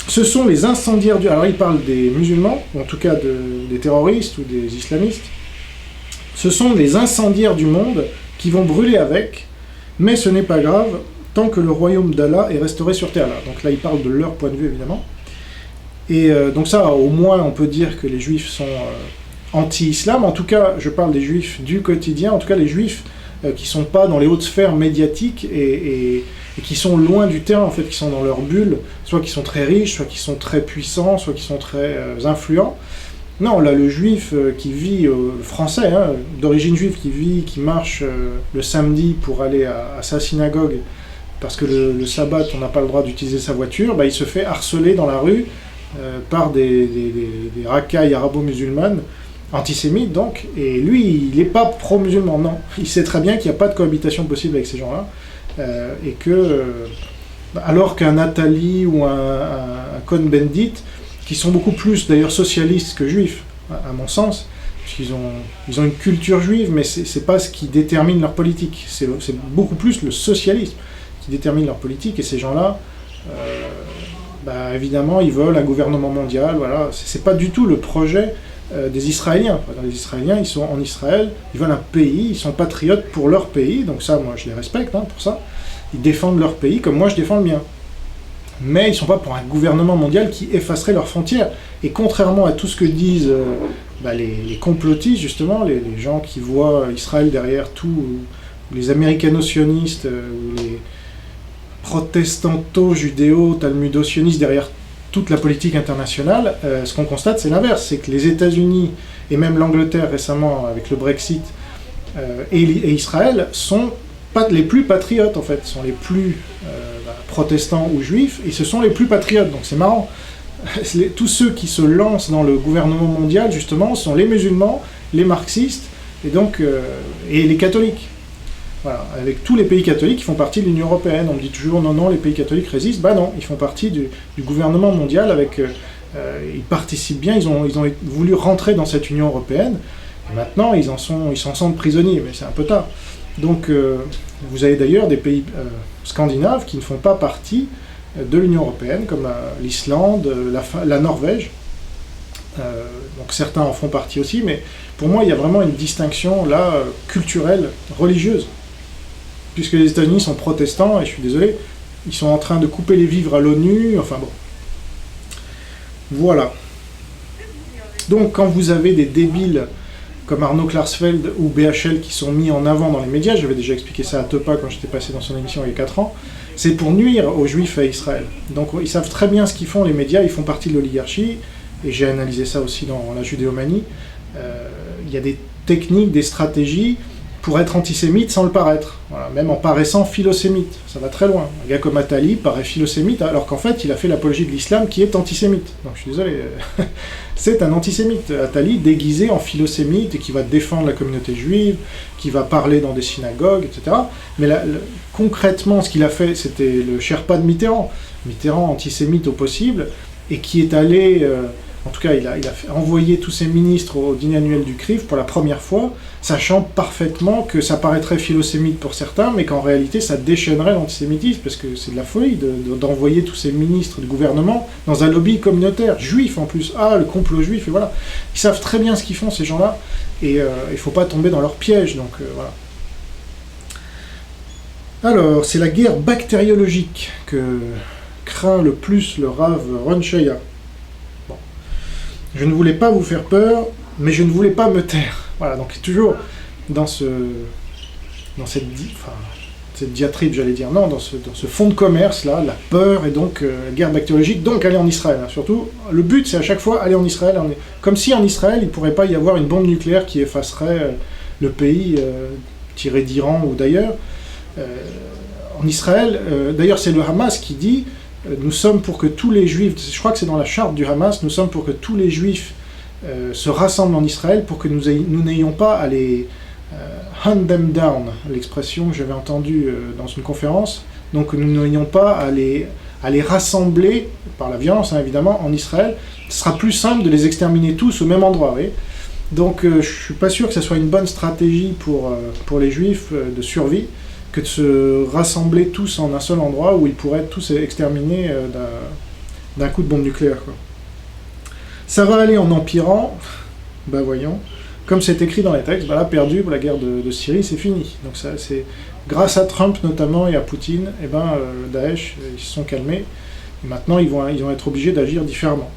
Ce sont les incendiaires du... Alors, ils parlent des musulmans, ou en tout cas des terroristes ou des islamistes. Ce sont les incendiaires du monde qui vont brûler avec, mais ce n'est pas grave, tant que le royaume d'Allah est restauré sur terre. Là. Donc là, ils parlent de leur point de vue, évidemment. Et donc ça, au moins, on peut dire que les juifs sont anti-islam. En tout cas, je parle des juifs du quotidien, en tout cas les juifs qui ne sont pas dans les hautes sphères médiatiques et qui sont loin du terrain, en fait, qui sont dans leur bulle, soit qui sont très riches, soit qui sont très puissants, soit qui sont très influents. Non, là, le juif qui vit, français, hein, d'origine juive, qui marche le samedi pour aller à sa synagogue, parce que le sabbat, on n'a pas le droit d'utiliser sa voiture, bah, il se fait harceler dans la rue par des racailles arabo-musulmanes, antisémites donc, et lui, il n'est pas pro-musulman, non. Il sait très bien qu'il n'y a pas de cohabitation possible avec ces gens-là, et que, alors qu'un Attali ou un Cohn-Bendit, qui sont beaucoup plus d'ailleurs socialistes que juifs, à mon sens, puisqu'ils ont une culture juive, mais c'est pas ce qui détermine leur politique, c'est beaucoup plus le socialisme qui détermine leur politique, et ces gens-là, évidemment, ils veulent un gouvernement mondial, voilà, c'est pas du tout le projet des Israéliens. Les Israéliens, ils sont en Israël, ils veulent un pays, ils sont patriotes pour leur pays, donc ça, moi, je les respecte pour ça. Ils défendent leur pays comme moi, je défends le mien. Mais ils ne sont pas pour un gouvernement mondial qui effacerait leurs frontières. Et contrairement à tout ce que disent les complotistes, justement, les gens qui voient Israël derrière tout, ou les américano-sionistes, ou les protestanto-judéo-talmudo-sionistes derrière toute la politique internationale, ce qu'on constate, c'est l'inverse. C'est que les États-Unis, et même l'Angleterre récemment avec le Brexit, et Israël, sont pas les plus patriotes, en fait, sont les plus protestants ou juifs, et ce sont les plus patriotes, donc c'est marrant. Tous ceux qui se lancent dans le gouvernement mondial, justement, sont les musulmans, les marxistes, et donc et les catholiques. Voilà, avec tous les pays catholiques qui font partie de l'Union Européenne. On me dit toujours non, les pays catholiques résistent. Bah non, ils font partie du gouvernement mondial, avec, ils participent bien, ils ont voulu rentrer dans cette Union Européenne, et maintenant ils s'en sentent prisonniers, mais c'est un peu tard. Donc vous avez d'ailleurs des pays scandinaves qui ne font pas partie de l'Union Européenne, comme l'Islande, la Norvège. Donc certains en font partie aussi, mais pour moi il y a vraiment une distinction là culturelle, religieuse. Puisque les États-Unis sont protestants, et je suis désolé, ils sont en train de couper les vivres à l'ONU, enfin bon. Voilà. Donc quand vous avez des débiles comme Arnaud Klarsfeld ou BHL qui sont mis en avant dans les médias, j'avais déjà expliqué ça à Tepa quand j'étais passé dans son émission il y a 4 ans, c'est pour nuire aux Juifs et à Israël. Donc ils savent très bien ce qu'ils font, les médias, ils font partie de l'oligarchie, et j'ai analysé ça aussi dans la judéomanie. Il y a des techniques, des stratégies pour être antisémite sans le paraître, voilà, même en paraissant philosémite, ça va très loin. Un gars comme Attali paraît philosémite alors qu'en fait il a fait l'apologie de l'islam qui est antisémite. Donc je suis désolé, c'est un antisémite, Attali déguisé en philosémite et qui va défendre la communauté juive, qui va parler dans des synagogues, etc. Mais là, concrètement ce qu'il a fait, c'était le Sherpa de Mitterrand antisémite au possible, et qui est allé... En tout cas, il a envoyé tous ses ministres au dîner annuel du CRIF pour la première fois, sachant parfaitement que ça paraîtrait philosémite pour certains, mais qu'en réalité, ça déchaînerait l'antisémitisme, parce que c'est de la folie d'envoyer tous ces ministres du gouvernement dans un lobby communautaire, juif en plus. Ah, le complot juif, et voilà. Ils savent très bien ce qu'ils font, ces gens-là, et il ne faut pas tomber dans leur piège, donc voilà. Alors, c'est la guerre bactériologique que craint le plus le Rav Ron Shaya. Je ne voulais pas vous faire peur, mais je ne voulais pas me taire. Voilà, donc toujours dans cette... cette diatribe, j'allais dire, non, dans ce fond de commerce-là, la peur et donc la guerre bactériologique, donc aller en Israël. Hein. Surtout, le but, c'est à chaque fois aller en Israël, comme si en Israël, il ne pourrait pas y avoir une bombe nucléaire qui effacerait le pays tiré d'Iran ou d'ailleurs. En Israël, d'ailleurs, c'est le Hamas qui dit nous sommes pour que tous les Juifs, je crois que c'est dans la charte du Hamas, nous sommes pour que tous les Juifs se rassemblent en Israël pour que nous n'ayons pas à les hunt them down, l'expression que j'avais entendue dans une conférence, donc nous n'ayons pas à les rassembler, par la violence hein, évidemment, en Israël. Ce sera plus simple de les exterminer tous au même endroit. Oui. Donc je ne suis pas sûr que ce soit une bonne stratégie pour les Juifs de survie, que de se rassembler tous en un seul endroit où ils pourraient être tous exterminés d'un coup de bombe nucléaire. Quoi. Ça va aller en empirant, ben voyons, comme c'est écrit dans les textes, ben là, perdu pour la guerre de Syrie, c'est fini. Donc ça, c'est grâce à Trump notamment et à Poutine, et ben, Daesh, ils se sont calmés, et maintenant ils vont être obligés d'agir différemment.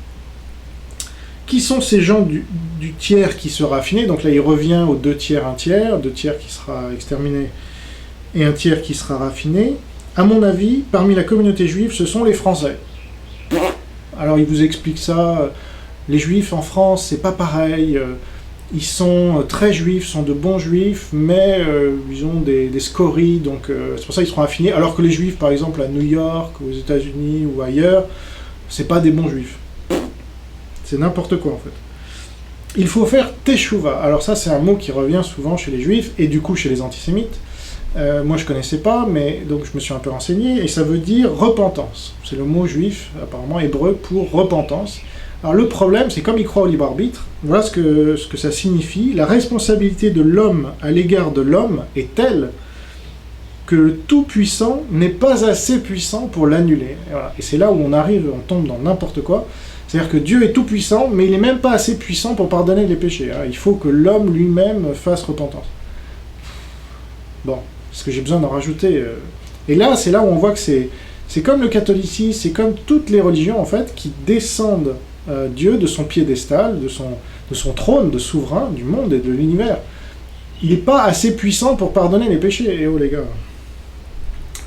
Qui sont ces gens du tiers qui sera affiné? Donc là, il revient aux 2 tiers, 1 tiers, 2 tiers qui sera exterminé, et 1 tiers qui sera raffiné. À mon avis, parmi la communauté juive, ce sont les Français. Alors il vous explique ça, les Juifs en France, c'est pas pareil, ils sont très juifs, sont de bons juifs, mais ils ont des scories, donc c'est pour ça qu'ils seront affinés, alors que les Juifs, par exemple, à New York, aux États-Unis ou ailleurs, c'est pas des bons juifs. C'est n'importe quoi, en fait. Il faut faire teshuva. Alors ça, c'est un mot qui revient souvent chez les Juifs, et du coup chez les antisémites. Moi, je connaissais pas, mais donc je me suis un peu renseigné, et ça veut dire repentance. C'est le mot juif, apparemment hébreu, pour repentance. Alors le problème, c'est comme ils croient au libre arbitre, voilà ce que ça signifie. La responsabilité de l'homme à l'égard de l'homme est telle que le Tout-Puissant n'est pas assez puissant pour l'annuler. Et, voilà. Et c'est là où on tombe dans n'importe quoi. C'est-à-dire que Dieu est tout-puissant, mais il n'est même pas assez puissant pour pardonner les péchés. Hein. Il faut que l'homme lui-même fasse repentance. Bon, est-ce que j'ai besoin d'en rajouter Et là, c'est là où on voit que c'est comme le catholicisme, c'est comme toutes les religions, en fait, qui descendent Dieu de son piédestal, de son trône de souverain du monde et de l'univers. Il n'est pas assez puissant pour pardonner les péchés. Eh oh les gars.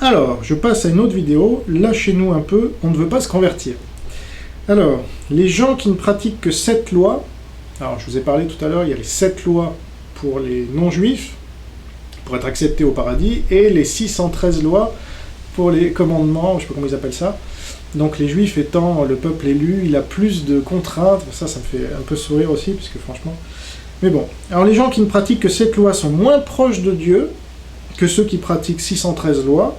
Alors, je passe à une autre vidéo. Lâchez-nous un peu, on ne veut pas se convertir. Alors, les gens qui ne pratiquent que 7 lois, alors je vous ai parlé tout à l'heure, il y a les 7 lois pour les non-juifs, pour être acceptés au paradis, et les 613 lois pour les commandements, je ne sais pas comment ils appellent ça. Donc les juifs étant le peuple élu, il a plus de contraintes, ça me fait un peu sourire aussi, parce que franchement... Mais bon, alors les gens qui ne pratiquent que 7 lois sont moins proches de Dieu que ceux qui pratiquent 613 lois,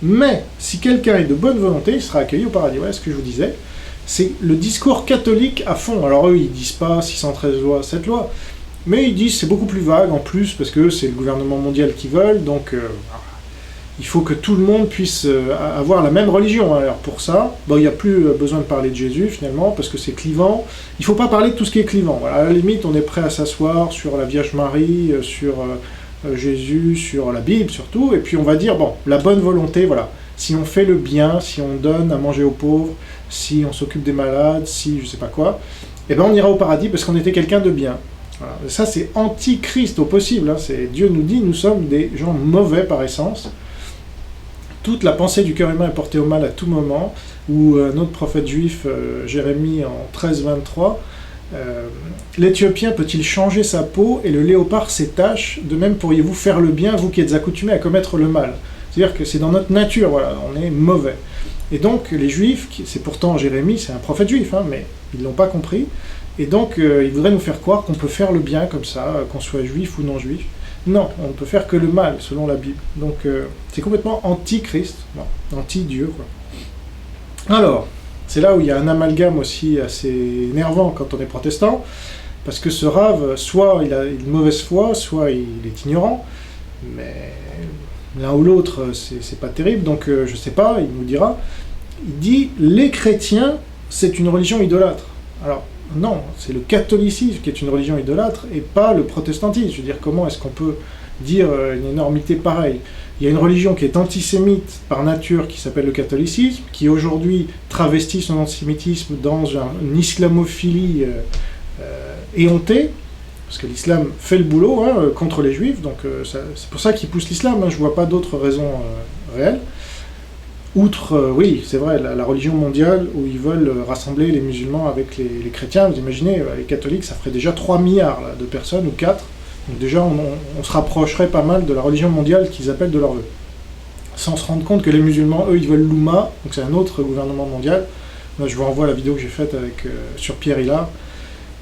mais si quelqu'un est de bonne volonté, il sera accueilli au paradis. Voilà ce que je vous disais. C'est le discours catholique à fond. Alors eux, ils disent pas 613 lois, 7 lois, mais ils disent c'est beaucoup plus vague en plus, parce que c'est le gouvernement mondial qui veut, donc... il faut que tout le monde puisse avoir la même religion. Alors pour ça, il n'y a plus besoin de parler de Jésus finalement, parce que c'est clivant. Il ne faut pas parler de tout ce qui est clivant. Voilà, à la limite, on est prêt à s'asseoir sur la Vierge Marie, sur Jésus, sur la Bible surtout, et puis on va dire, bon, la bonne volonté, voilà. Si on fait le bien, si on donne à manger aux pauvres, si on s'occupe des malades, si je sais pas quoi, eh ben on ira au paradis parce qu'on était quelqu'un de bien. Voilà. Ça c'est antichrist au possible. Hein. Dieu nous dit, nous sommes des gens mauvais par essence. Toute la pensée du cœur humain est portée au mal à tout moment, où un autre prophète juif, Jérémie, en 13-23, l'Éthiopien peut-il changer sa peau et le léopard ses taches? De même pourriez-vous faire le bien, vous qui êtes accoutumés à commettre le mal. C'est-à-dire que c'est dans notre nature, voilà, on est mauvais. Et donc les juifs, c'est pourtant Jérémie, c'est un prophète juif, hein, mais ils ne l'ont pas compris, et donc ils voudraient nous faire croire qu'on peut faire le bien comme ça, qu'on soit juif ou non juif. Non, on ne peut faire que le mal, selon la Bible. Donc, c'est complètement anti-Christ, anti-Dieu, quoi. Alors, c'est là où il y a un amalgame aussi assez énervant quand on est protestant, parce que ce rave, soit il a une mauvaise foi, soit il est ignorant, mais l'un ou l'autre, c'est pas terrible, donc je sais pas, il nous dira. Il dit, les chrétiens, c'est une religion idolâtre. Alors, non, c'est le catholicisme qui est une religion idolâtre et pas le protestantisme. Je veux dire, comment est-ce qu'on peut dire une énormité pareille? Il y a une religion qui est antisémite par nature qui s'appelle le catholicisme, qui aujourd'hui travestit son antisémitisme dans une islamophilie éhontée, parce que l'islam fait le boulot contre les juifs, donc c'est pour ça qu'ils poussent l'islam, je ne vois pas d'autres raisons réelles. Outre, oui, c'est vrai, la religion mondiale où ils veulent rassembler les musulmans avec les chrétiens, vous imaginez, les catholiques, ça ferait déjà 3 milliards là, de personnes, ou 4, donc déjà on se rapprocherait pas mal de la religion mondiale qu'ils appellent de leur vœu. Sans se rendre compte que les musulmans, eux, ils veulent l'Oumma, donc c'est un autre gouvernement mondial. Moi, je vous renvoie à la vidéo que j'ai faite sur Pierre Hillard,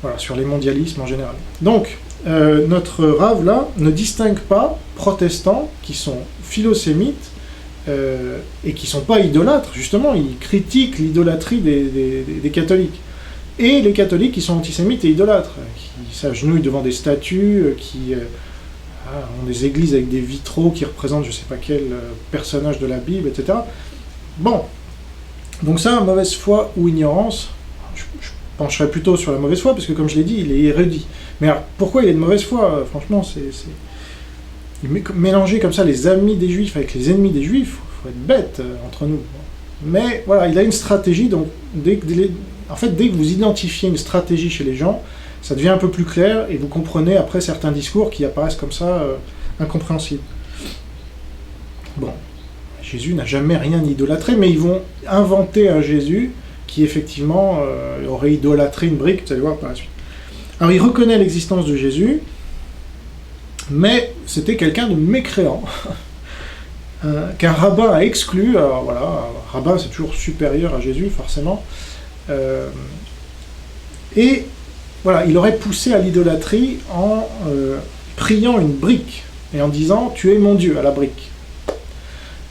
voilà, sur les mondialismes en général. Donc, notre Rav, là, ne distingue pas protestants qui sont philosémites et qui ne sont pas idolâtres, justement, ils critiquent l'idolâtrie des catholiques. Et les catholiques qui sont antisémites et idolâtres, qui s'agenouillent devant des statues, qui ont des églises avec des vitraux qui représentent je ne sais pas quel personnage de la Bible, etc. Bon, donc ça, mauvaise foi ou ignorance, je pencherais plutôt sur la mauvaise foi, parce que comme je l'ai dit, il est érudit. Mais alors, pourquoi il est de mauvaise foi? Franchement, mélanger comme ça les amis des juifs avec les ennemis des juifs, il faut être bête entre nous. Mais voilà, il a une stratégie, donc dès que vous identifiez une stratégie chez les gens, ça devient un peu plus clair, et vous comprenez après certains discours qui apparaissent comme ça incompréhensibles. Bon, Jésus n'a jamais rien idolâtré, mais ils vont inventer un Jésus qui effectivement aurait idolâtré une brique, vous allez voir par la suite. Alors il reconnaît l'existence de Jésus, mais c'était quelqu'un de mécréant, qu'un rabbin a exclu. Alors voilà, un rabbin c'est toujours supérieur à Jésus, forcément. Et voilà, il aurait poussé à l'idolâtrie en priant une brique, et en disant « Tu es mon Dieu » à la brique.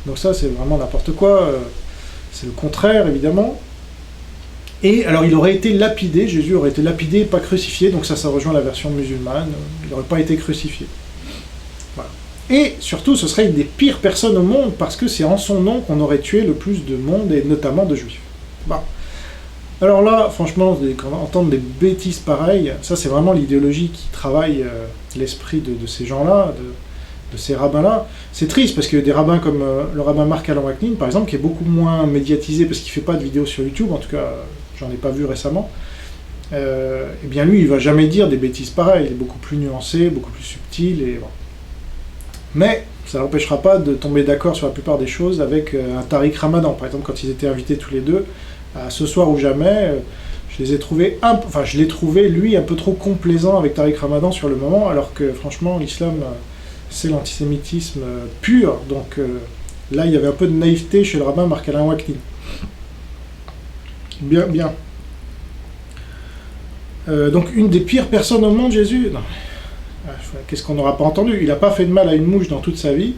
Donc ça c'est vraiment n'importe quoi, c'est le contraire évidemment. Et alors il aurait été lapidé, Jésus aurait été lapidé, pas crucifié, donc ça rejoint la version musulmane, il n'aurait pas été crucifié. Voilà. Et surtout ce serait une des pires personnes au monde, parce que c'est en son nom qu'on aurait tué le plus de monde, et notamment de juifs. Bon. Alors là, franchement, entendre des bêtises pareilles, ça c'est vraiment l'idéologie qui travaille l'esprit de ces gens-là, de ces rabbins-là. C'est triste, parce qu'il y a des rabbins comme le rabbin Marc Alain Waknin, par exemple, qui est beaucoup moins médiatisé, parce qu'il ne fait pas de vidéos sur YouTube, en tout cas, j'en ai pas vu récemment. Eh bien lui, il va jamais dire des bêtises pareilles, il est beaucoup plus nuancé, beaucoup plus subtil, et bon. Mais ça n'empêchera pas de tomber d'accord sur la plupart des choses avec un Tariq Ramadan, par exemple, quand ils étaient invités tous les deux, à Ce soir ou jamais, je l'ai trouvé, lui, un peu trop complaisant avec Tariq Ramadan sur le moment, alors que, franchement, l'islam, c'est l'antisémitisme pur, donc là, il y avait un peu de naïveté chez le rabbin Marc Alain Waknin. Bien, bien. Donc, une des pires personnes au monde, Jésus, non. Qu'est-ce qu'on n'aura pas entendu? Il n'a pas fait de mal à une mouche dans toute sa vie.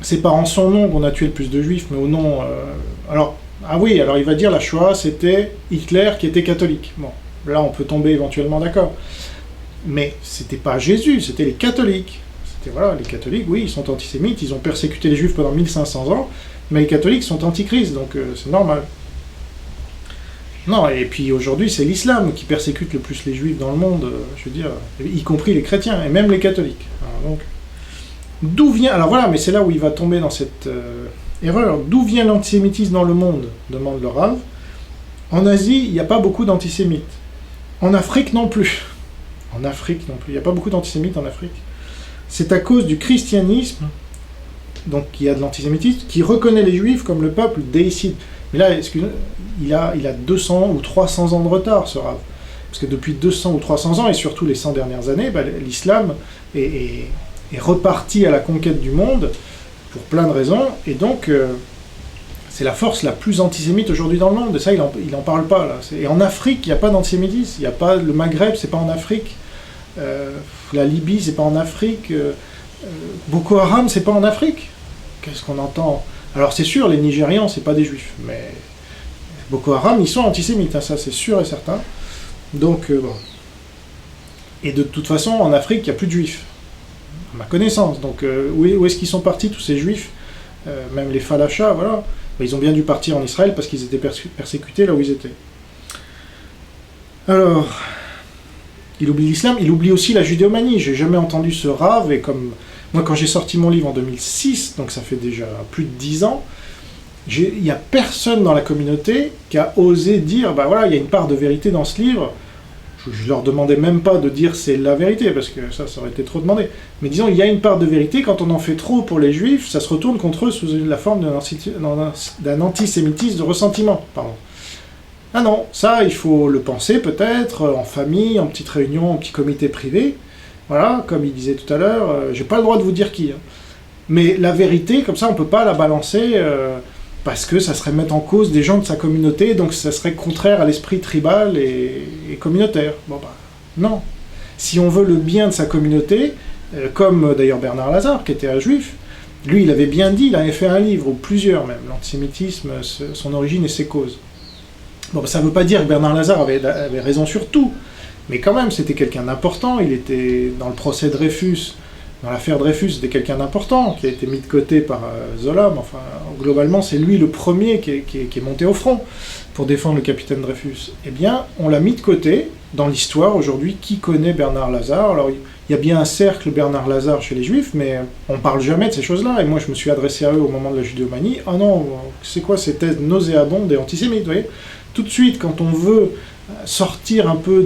C'est pas en son nom qu'on a tué le plus de juifs, mais au nom... Ah oui, alors il va dire la Shoah, c'était Hitler qui était catholique. Bon, là on peut tomber éventuellement d'accord. Mais c'était pas Jésus, c'était les catholiques. Voilà, les catholiques, oui, ils sont antisémites, ils ont persécuté les juifs pendant 1500 ans, mais les catholiques sont antichrist, donc c'est normal. Non, et puis aujourd'hui c'est l'islam qui persécute le plus les juifs dans le monde, je veux dire, y compris les chrétiens, et même les catholiques. Alors, donc, d'où vient... Alors voilà, mais c'est là où il va tomber dans cette... erreur. D'où vient l'antisémitisme dans le monde? Demande le Rav. En Asie, il n'y a pas beaucoup d'antisémites. En Afrique non plus. En Afrique non plus. Il n'y a pas beaucoup d'antisémites en Afrique. C'est à cause du christianisme, donc il y a de l'antisémitisme, qui reconnaît les juifs comme le peuple déicide. Mais là, il a 200 ou 300 ans de retard, ce Rav. Parce que depuis 200 ou 300 ans, et surtout les 100 dernières années, l'islam est reparti à la conquête du monde, pour plein de raisons, et donc c'est la force la plus antisémite aujourd'hui dans le monde, et ça il en parle pas là. Et en Afrique, il n'y a pas d'antisémitisme, il n'y a pas le Maghreb, c'est pas en Afrique, la Libye, c'est pas en Afrique, Boko Haram, c'est pas en Afrique. Qu'est-ce qu'on entend? Alors c'est sûr, les Nigérians, c'est pas des juifs, mais Boko Haram, ils sont antisémites, hein, ça c'est sûr et certain. Donc bon. Et de toute façon, en Afrique, il n'y a plus de juifs. À ma connaissance. Donc où est-ce qu'ils sont partis tous ces juifs, même les falachas, voilà. Ben, ils ont bien dû partir en Israël parce qu'ils étaient persécutés là où ils étaient. Alors, il oublie l'islam, il oublie aussi la judéomanie. J'ai jamais entendu ce Rav, et comme moi quand j'ai sorti mon livre en 2006, donc ça fait déjà plus de 10 ans, il n'y a personne dans la communauté qui a osé dire, bah voilà, il y a une part de vérité dans ce livre. je leur demandais même pas de dire c'est la vérité, parce que ça aurait été trop demandé. Mais disons, il y a une part de vérité, quand on en fait trop pour les juifs, ça se retourne contre eux sous la forme d'un antisémitisme de ressentiment. Pardon. Ah non, ça, il faut le penser peut-être, en famille, en petite réunion, en petit comité privé. Voilà, comme il disait tout à l'heure, j'ai pas le droit de vous dire qui. Hein. Mais la vérité, comme ça, on peut pas la balancer, parce que ça serait mettre en cause des gens de sa communauté, donc ça serait contraire à l'esprit tribal et communautaire. Bon bah, non. Si on veut le bien de sa communauté, comme d'ailleurs Bernard Lazare, qui était un juif, lui, il avait bien dit, il avait fait un livre, ou plusieurs même, l'antisémitisme, son origine et ses causes. Bon, ça ne veut pas dire que Bernard Lazare avait raison sur tout, mais quand même, c'était quelqu'un d'important, il était dans le procès Dreyfus, dans l'affaire Dreyfus, c'était quelqu'un d'important, qui a été mis de côté par Zola, mais enfin, globalement, c'est lui le premier qui est monté au front pour défendre le capitaine Dreyfus. Eh bien, on l'a mis de côté, dans l'histoire, aujourd'hui, qui connaît Bernard Lazare? Alors, il y a bien un cercle Bernard Lazare chez les Juifs, mais on ne parle jamais de ces choses-là, et moi, je me suis adressé à eux au moment de la judéomanie. Ah non, c'est quoi ces thèses nauséabondes et antisémites, vous voyez? Tout de suite, quand on veut sortir un peu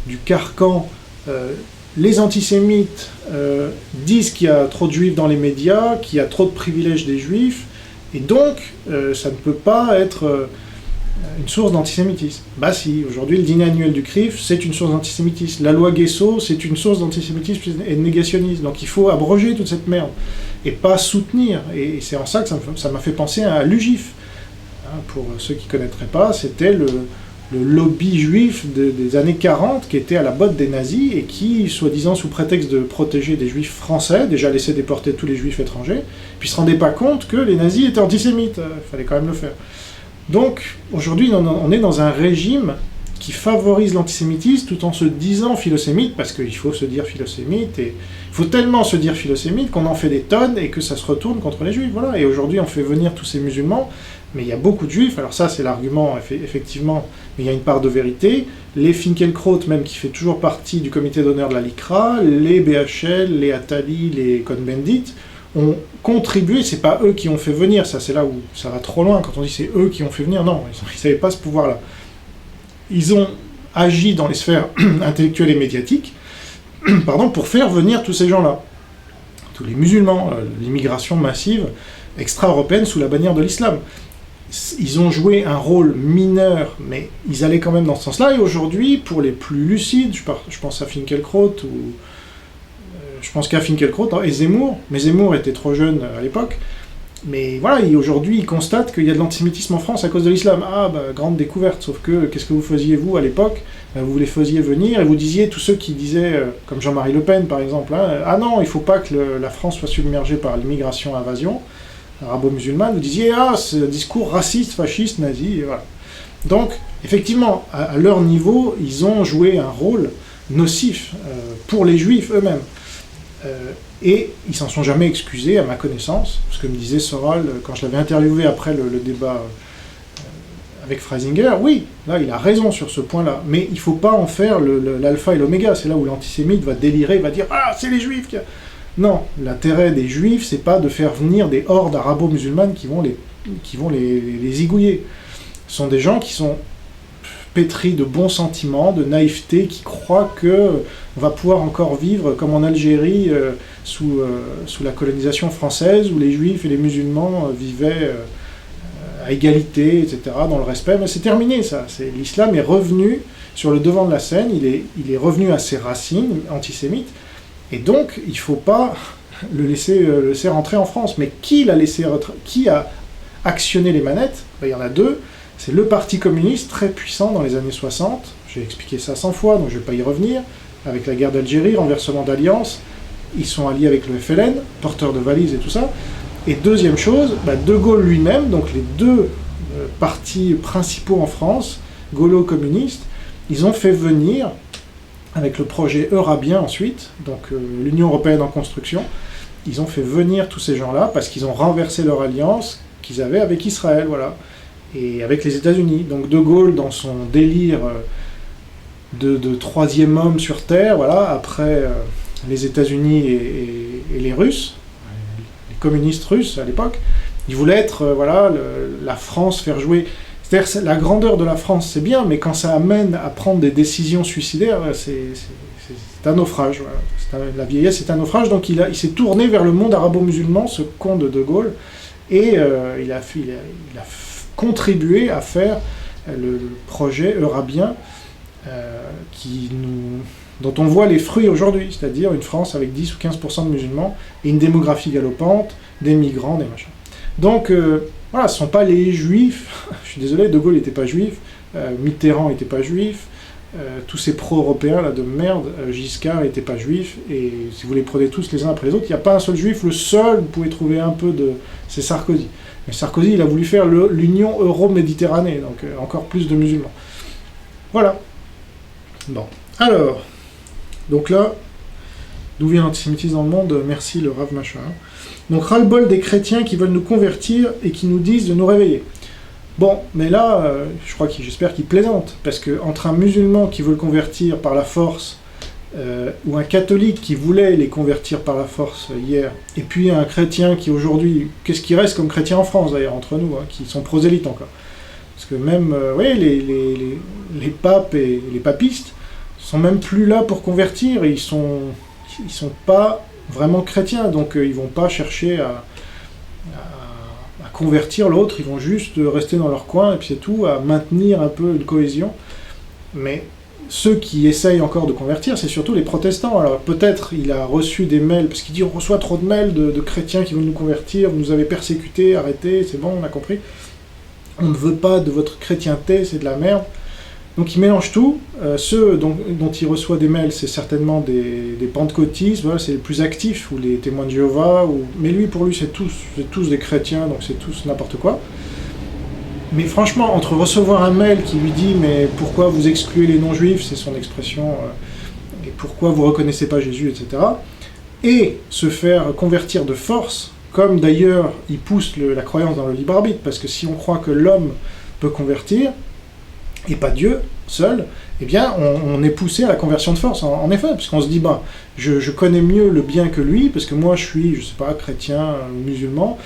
du carcan, les antisémites disent qu'il y a trop de juifs dans les médias, qu'il y a trop de privilèges des juifs, et donc ça ne peut pas être une source d'antisémitisme. Bah si, aujourd'hui le dîner annuel du CRIF, c'est une source d'antisémitisme. La loi Guesso, c'est une source d'antisémitisme et de négationnisme. Donc il faut abroger toute cette merde, et pas soutenir. Et c'est en ça que ça m'a fait penser à l'UGIF. Pour ceux qui ne connaîtraient pas, c'était le lobby juif des années 40 qui était à la botte des nazis et qui, soi-disant sous prétexte de protéger des juifs français, déjà laissait déporter tous les juifs étrangers, puis ne se rendait pas compte que les nazis étaient antisémites. Il fallait quand même le faire. Donc, aujourd'hui, on est dans un régime qui favorise l'antisémitisme tout en se disant philosémite, parce qu'il faut se dire philosémite, et il faut tellement se dire philosémite qu'on en fait des tonnes et que ça se retourne contre les juifs. Voilà. Et aujourd'hui, on fait venir tous ces musulmans, mais il y a beaucoup de juifs, alors ça c'est l'argument, effectivement, mais il y a une part de vérité. Les Finkielkraut, même qui fait toujours partie du comité d'honneur de la LICRA, les BHL, les Attali, les Cohn-Bendit, ont contribué, c'est pas eux qui ont fait venir, ça c'est là où ça va trop loin, quand on dit c'est eux qui ont fait venir, non, ils n'avaient pas ce pouvoir-là. Ils ont agi dans les sphères intellectuelles et médiatiques, pardon, pour faire venir tous ces gens-là, tous les musulmans, l'immigration massive extra-européenne sous la bannière de l'islam. Ils ont joué un rôle mineur, mais ils allaient quand même dans ce sens-là, et aujourd'hui, pour les plus lucides, je pense à Finkielkraut, ou je pense qu'à Finkielkraut et Zemmour, mais Zemmour était trop jeune à l'époque, mais voilà, aujourd'hui, ils constatent qu'il y a de l'antisémitisme en France à cause de l'islam. Ah, bah, grande découverte, sauf que, qu'est-ce que vous faisiez, vous, à l'époque? Vous les faisiez venir, et vous disiez, tous ceux qui disaient, comme Jean-Marie Le Pen, par exemple, hein, ah non, il ne faut pas que la France soit submergée par l'immigration-invasion arabo-musulmane, vous disiez, ah, ce discours raciste, fasciste, nazi, et voilà. Donc, effectivement, à leur niveau, ils ont joué un rôle nocif pour les juifs eux-mêmes. Et ils s'en sont jamais excusés, à ma connaissance, ce que me disait Soral quand je l'avais interviewé après le débat avec Freisinger. Oui, là, il a raison sur ce point-là, mais il ne faut pas en faire l'alpha et l'oméga. C'est là où l'antisémite va délirer, va dire « Ah, c'est les juifs !» Non, l'intérêt des juifs, c'est pas de faire venir des hordes arabo-musulmanes qui vont les zigouiller. Ce sont des gens qui sont pétris de bons sentiments, de naïveté, qui croient qu'on va pouvoir encore vivre comme en Algérie sous la colonisation française, où les juifs et les musulmans vivaient à égalité, etc., dans le respect. Mais c'est terminé, ça. L'islam est revenu sur le devant de la scène, il est revenu à ses racines antisémites, et donc il ne faut pas le laisser rentrer en France. Mais qui a actionné les manettes? Il y en a deux. C'est le Parti communiste, très puissant dans les années 60, j'ai expliqué ça 100 fois, donc je ne vais pas y revenir, avec la guerre d'Algérie, renversement d'alliance, ils sont alliés avec le FLN, porteurs de valises et tout ça. Et deuxième chose, De Gaulle lui-même, donc les deux partis principaux en France, gaulo-communistes, ils ont fait venir, avec le projet Eurabien ensuite, donc l'Union Européenne en construction, ils ont fait venir tous ces gens-là parce qu'ils ont renversé leur alliance qu'ils avaient avec Israël, voilà. Et avec les États-Unis. Donc De Gaulle, dans son délire de troisième homme sur Terre, voilà, après les États-Unis et les Russes, les communistes russes à l'époque, il voulait être, la France, faire jouer. C'est-à-dire la grandeur de la France, c'est bien, mais quand ça amène à prendre des décisions suicidaires, c'est un naufrage. Voilà. La vieillesse est un naufrage, donc il s'est tourné vers le monde arabo-musulman, ce con de De Gaulle, et il a contribué à faire le projet eurabien dont on voit les fruits aujourd'hui, c'est-à-dire une France avec 10 ou 15% de musulmans et une démographie galopante, des migrants, des machins. Donc voilà, ce ne sont pas les juifs, je suis désolé, De Gaulle n'était pas juif, Mitterrand n'était pas juif, tous ces pro-européens là de merde, Giscard n'était pas juif, et si vous les prenez tous les uns après les autres, il n'y a pas un seul juif, le seul, vous pouvez trouver un peu de... c'est Sarkozy. Mais Sarkozy, il a voulu faire l'Union euro-méditerranée, donc encore plus de musulmans. Voilà. Bon, alors, donc là, d'où vient l'antisémitisme dans le monde? Merci le Rav Machin. Donc ras-le-bol des chrétiens qui veulent nous convertir et qui nous disent de nous réveiller. Bon, mais là, j'espère qu'ils plaisantent, parce qu'entre un musulman qui veut le convertir par la force, ou un catholique qui voulait les convertir par la force hier, et puis un chrétien qui aujourd'hui, qu'est-ce qui reste comme chrétien en France d'ailleurs, entre nous, hein, qui sont prosélytes encore. Parce que même, les papes et les papistes sont même plus là pour convertir, ils sont pas vraiment chrétiens, donc ils vont pas chercher à convertir l'autre, ils vont juste rester dans leur coin, et puis c'est tout, à maintenir un peu une cohésion. Mais ceux qui essayent encore de convertir, c'est surtout les protestants. Alors peut-être il a reçu des mails, parce qu'il dit on reçoit trop de mails de chrétiens qui veulent nous convertir, vous nous avez persécutés, arrêtez, c'est bon, on a compris. On ne veut pas de votre chrétienté, c'est de la merde. Donc il mélange tout. Ceux dont il reçoit des mails, c'est certainement des pentecôtistes, voilà, c'est les plus actifs, ou les témoins de Jéhovah, mais pour lui c'est tous des chrétiens, donc c'est tous n'importe quoi. Mais franchement, entre recevoir un mail qui lui dit « mais pourquoi vous excluez les non-juifs », c'est son expression, et pourquoi vous reconnaissez pas Jésus, etc., et se faire convertir de force, comme d'ailleurs il pousse la croyance dans le libre arbitre, parce que si on croit que l'homme peut convertir, et pas Dieu seul, eh bien on est poussé à la conversion de force, en effet, parce qu'on se dit, je connais mieux le bien que lui, parce que moi je suis, je sais pas, chrétien, musulman,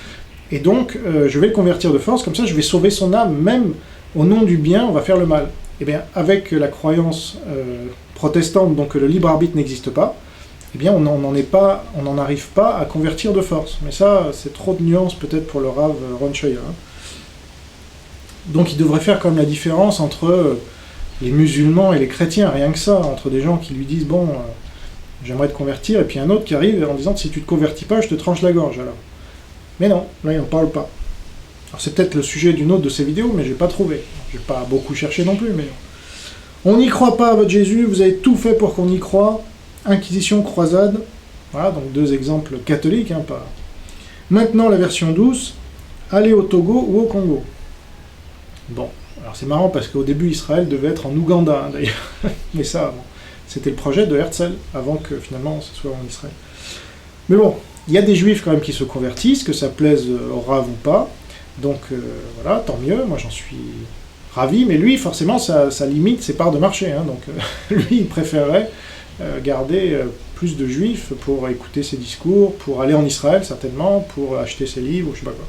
et donc je vais le convertir de force, comme ça je vais sauver son âme, même au nom du bien, on va faire le mal. Eh bien, avec la croyance protestante, donc que le libre arbitre n'existe pas, eh bien on n'en arrive pas à convertir de force. Mais ça, c'est trop de nuances peut-être pour le Rav Ron Shaya. Donc il devrait faire comme la différence entre les musulmans et les chrétiens, rien que ça, entre des gens qui lui disent bon, j'aimerais te convertir, et puis un autre qui arrive en disant si tu te convertis pas, je te tranche la gorge alors. Mais non, là il n'en parle pas. Alors c'est peut-être le sujet d'une autre de ces vidéos, mais j'ai pas trouvé. J'ai pas beaucoup cherché non plus, mais on n'y croit pas à votre Jésus, vous avez tout fait pour qu'on y croie. Inquisition, croisade. Voilà, donc deux exemples catholiques, hein, pas. Maintenant la version douce, allez au Togo ou au Congo. Bon, alors c'est marrant parce qu'au début Israël devait être en Ouganda, hein, d'ailleurs. Mais ça, bon, c'était le projet de Herzl, avant que finalement ce soit en Israël. Mais bon, il y a des juifs quand même qui se convertissent, que ça plaise au Rav ou pas. Donc voilà, tant mieux, moi j'en suis ravi, mais lui forcément ça limite ses parts de marché, hein, donc lui il préférerait garder plus de juifs pour écouter ses discours, pour aller en Israël certainement, pour acheter ses livres, ou je sais pas quoi.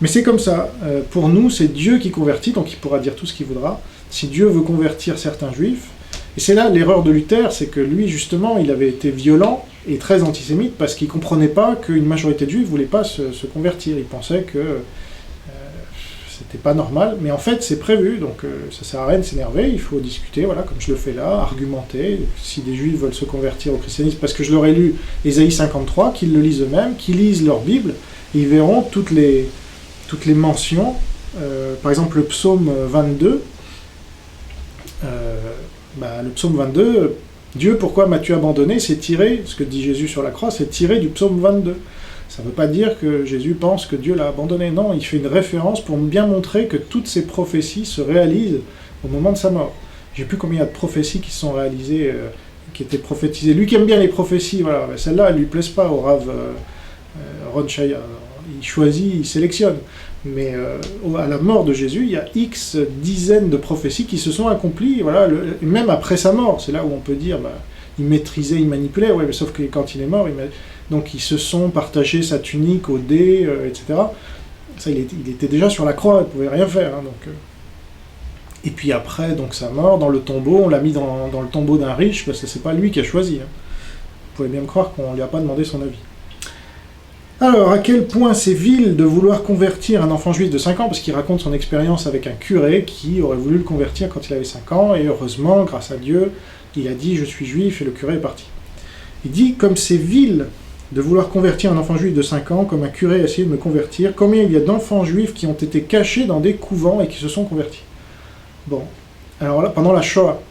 Mais c'est comme ça, pour nous c'est Dieu qui convertit, donc il pourra dire tout ce qu'il voudra. Si Dieu veut convertir certains juifs, et c'est là l'erreur de Luther, c'est que lui justement il avait été violent et très antisémite parce qu'il ne comprenait pas qu'une majorité de juifs ne voulait pas se convertir, il pensait que c'était pas normal, mais en fait c'est prévu, donc ça sert à rien de s'énerver, il faut discuter, voilà, comme je le fais là, argumenter, si des juifs veulent se convertir au christianisme, parce que je leur ai lu Ésaïe 53, qu'ils le lisent eux-mêmes, qu'ils lisent leur Bible, et ils verront toutes les mentions, par exemple le psaume 22, le psaume 22, Dieu, pourquoi m'as-tu abandonné, c'est tiré, ce que dit Jésus sur la croix, c'est tiré du psaume 22. Ça ne veut pas dire que Jésus pense que Dieu l'a abandonné, non, il fait une référence pour bien montrer que toutes ces prophéties se réalisent au moment de sa mort. Je ne sais plus combien il y a de prophéties qui se sont réalisées, qui étaient prophétisées. Lui qui aime bien les prophéties, voilà, celle-là, elle ne lui plaise pas au Rav Ron Shaya. Il choisit, il sélectionne. Mais à la mort de Jésus, il y a X dizaines de prophéties qui se sont accomplies, voilà, même après sa mort. C'est là où on peut dire, il maîtrisait, il manipulait, ouais, mais sauf que quand il est mort, donc ils se sont partagés sa tunique au dé, etc. Ça, il était déjà sur la croix, il ne pouvait rien faire. Hein, donc, Et puis après, donc sa mort, dans le tombeau, on l'a mis dans le tombeau d'un riche, parce que c'est pas lui qui a choisi. Hein. Vous pouvez bien me croire qu'on ne lui a pas demandé son avis. Alors, à quel point c'est vil de vouloir convertir un enfant juif de 5 ans, parce qu'il raconte son expérience avec un curé qui aurait voulu le convertir quand il avait 5 ans, et heureusement, grâce à Dieu, il a dit « je suis juif » et le curé est parti. Il dit « comme c'est vil de vouloir convertir un enfant juif de 5 ans, comme un curé a essayé de me convertir, combien il y a d'enfants juifs qui ont été cachés dans des couvents et qui se sont convertis ?» Bon, alors là, pendant la Shoah.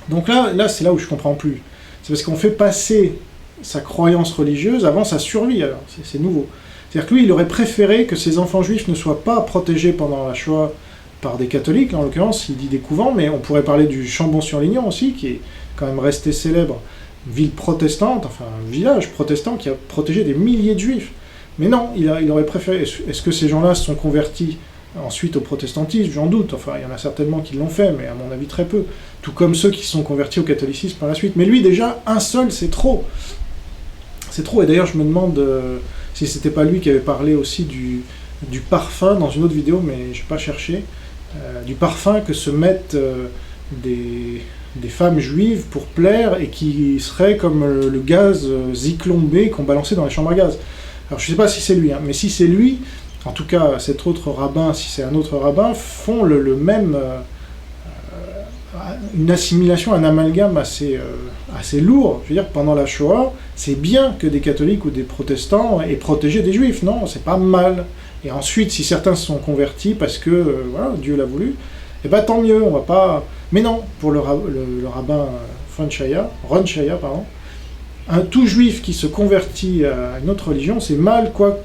Donc là c'est là où je comprends plus. C'est parce qu'on fait passer sa croyance religieuse avant sa survie, alors, c'est nouveau. C'est-à-dire que lui, il aurait préféré que ses enfants juifs ne soient pas protégés pendant la Shoah par des catholiques, en l'occurrence, il dit des couvents, mais on pourrait parler du Chambon-sur-Lignon aussi, qui est quand même resté célèbre, une ville protestante, enfin un village protestant qui a protégé des milliers de juifs. Mais non, il aurait préféré... Est-ce que ces gens-là se sont convertis ensuite au protestantisme? J'en doute, enfin il y en a certainement qui l'ont fait, mais à mon avis très peu. Tout comme ceux qui se sont convertis au catholicisme par la suite. Mais lui déjà, un seul, c'est trop. C'est trop, et d'ailleurs je me demande si c'était pas lui qui avait parlé aussi du parfum dans une autre vidéo, mais je n'ai pas cherché, du parfum que se mettent des femmes juives pour plaire, et qui serait comme le gaz Zyklon B qu'on balançait dans les chambres à gaz. Alors je ne sais pas si c'est lui, hein, mais si c'est lui, en tout cas cet autre rabbin, si c'est un autre rabbin, font le même... une assimilation, un amalgame assez lourd. Je veux dire, pendant la Shoah, c'est bien que des catholiques ou des protestants aient protégé des juifs, non, c'est pas mal. Et ensuite, si certains se sont convertis parce que voilà, Dieu l'a voulu, eh ben tant mieux, on va pas... Mais non, pour le rabbin Ron Shaya, un tout juif qui se convertit à une autre religion, c'est mal, quoi.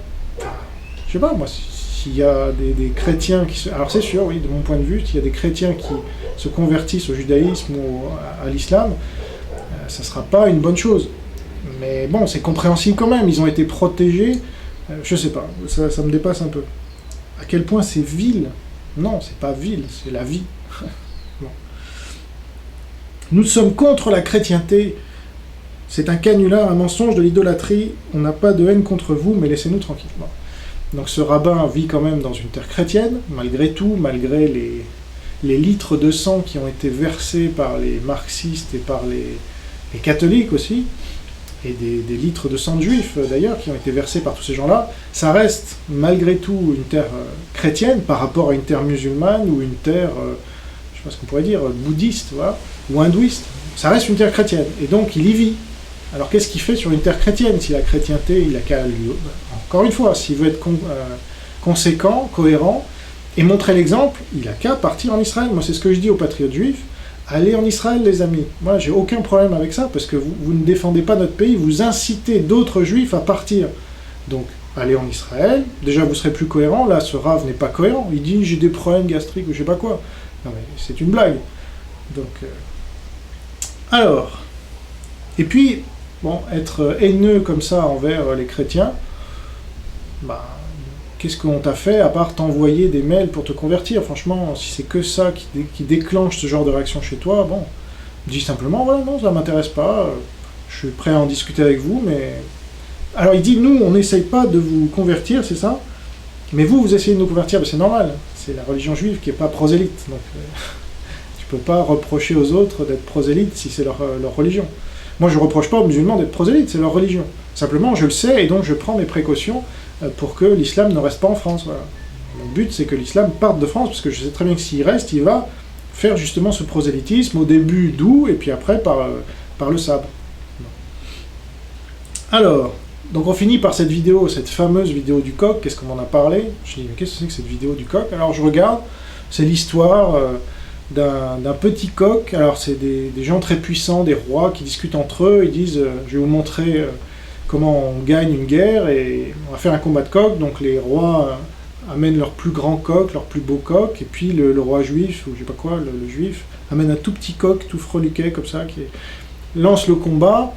Je sais pas, moi, s'il y a des chrétiens qui se... Alors c'est sûr, oui, de mon point de vue, s'il y a des chrétiens qui se convertissent au judaïsme ou à l'islam, ça ne sera pas une bonne chose. Mais bon, c'est compréhensible quand même, ils ont été protégés, je sais pas, ça me dépasse un peu. À quel point c'est vil? Non, c'est pas vil, c'est la vie. Bon. Nous sommes contre la chrétienté. C'est un canular, un mensonge, de l'idolâtrie. On n'a pas de haine contre vous, mais laissez-nous tranquilles. Bon. Donc ce rabbin vit quand même dans une terre chrétienne, malgré tout, malgré les litres de sang qui ont été versés par les marxistes et par les catholiques aussi, et des litres de sang de juifs d'ailleurs qui ont été versés par tous ces gens-là. Ça reste malgré tout une terre chrétienne par rapport à une terre musulmane ou une terre, je sais pas ce qu'on pourrait dire, bouddhiste, voilà, ou hindouiste. Ça reste une terre chrétienne, et donc il y vit. Alors qu'est-ce qu'il fait sur une terre chrétienne? Si la chrétienté, il a qu'à lui... Encore une fois, s'il veut être conséquent, cohérent, et montrer l'exemple, il a qu'à partir en Israël. Moi, c'est ce que je dis aux patriotes juifs. Allez en Israël, les amis. Moi, j'ai aucun problème avec ça, parce que vous ne défendez pas notre pays, vous incitez d'autres juifs à partir. Donc, allez en Israël. Déjà, vous serez plus cohérent. Là, ce Rav n'est pas cohérent. Il dit, j'ai des problèmes gastriques ou je sais pas quoi. Non, mais c'est une blague. Donc, alors... Et puis, bon, être haineux comme ça envers les chrétiens, bah, qu'est-ce qu'on t'a fait à part t'envoyer des mails pour te convertir? Franchement, si c'est que ça qui déclenche ce genre de réaction chez toi, bon, dis simplement, voilà, non, ça m'intéresse pas, je suis prêt à en discuter avec vous, mais... Alors il dit, nous, on n'essaye pas de vous convertir, c'est ça? Mais vous essayez de nous convertir, ben, c'est normal, c'est la religion juive qui n'est pas prosélyte, donc tu peux pas reprocher aux autres d'être prosélytes si c'est leur religion. Moi, je ne reproche pas aux musulmans d'être prosélytes, c'est leur religion. Simplement, je le sais, et donc je prends mes précautions pour que l'islam ne reste pas en France. Voilà. Mon but, c'est que l'islam parte de France, parce que je sais très bien que s'il reste, il va faire justement ce prosélytisme, au début doux, et puis après par le sabre. Alors, donc on finit par cette vidéo, cette fameuse vidéo du coq. Qu'est-ce qu'on m'en a parlé? Je dis, mais qu'est-ce que c'est que cette vidéo du coq? Alors je regarde, c'est l'histoire... d'un petit coq. Alors c'est des gens très puissants, des rois qui discutent entre eux, ils disent je vais vous montrer comment on gagne une guerre et on va faire un combat de coq. Donc les rois amènent leur plus grand coq, leur plus beau coq, et puis le roi juif, ou je sais pas quoi, le juif, amène un tout petit coq, tout freluquet comme ça, qui lance le combat.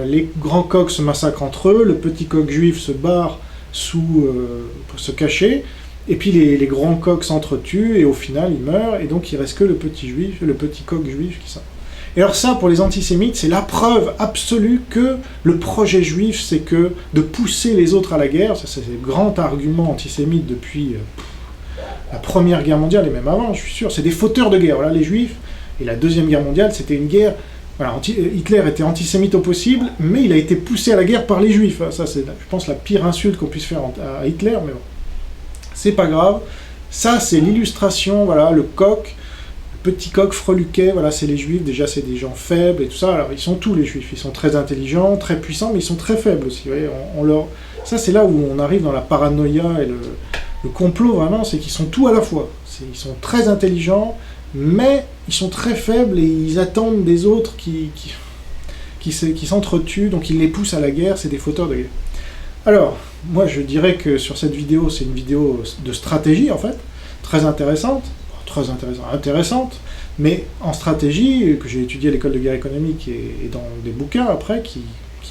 Les grands coqs se massacrent entre eux, le petit coq juif se barre pour se cacher. Et puis les grands coqs s'entretuent, et au final, ils meurent, et donc il reste que le petit coq juif qui sort. Et alors ça, pour les antisémites, c'est la preuve absolue que le projet juif, c'est que de pousser les autres à la guerre, ça c'est le grand argument antisémite depuis la Première Guerre mondiale, et même avant, je suis sûr, c'est des fauteurs de guerre. Voilà, les Juifs, et la Deuxième Guerre mondiale, c'était une guerre... Voilà, Hitler était antisémite au possible, mais il a été poussé à la guerre par les Juifs. Ça, c'est, je pense, la pire insulte qu'on puisse faire à Hitler, mais bon, c'est pas grave. Ça, c'est l'illustration, voilà, le coq, le petit coq freluquet, voilà, c'est les Juifs. Déjà, c'est des gens faibles et tout ça. Alors, ils sont tous les Juifs. Ils sont très intelligents, très puissants, mais ils sont très faibles aussi. Vous voyez, ça, c'est là où on arrive dans la paranoïa et le complot, vraiment, c'est qu'ils sont tout à la fois. Ils sont très intelligents, mais ils sont très faibles et ils attendent des autres qui s'entretuent, donc ils les poussent à la guerre, c'est des fauteurs de guerre. Alors, moi je dirais que sur cette vidéo, c'est une vidéo de stratégie en fait, très intéressante, mais en stratégie, que j'ai étudié à l'école de guerre économique et dans des bouquins après qui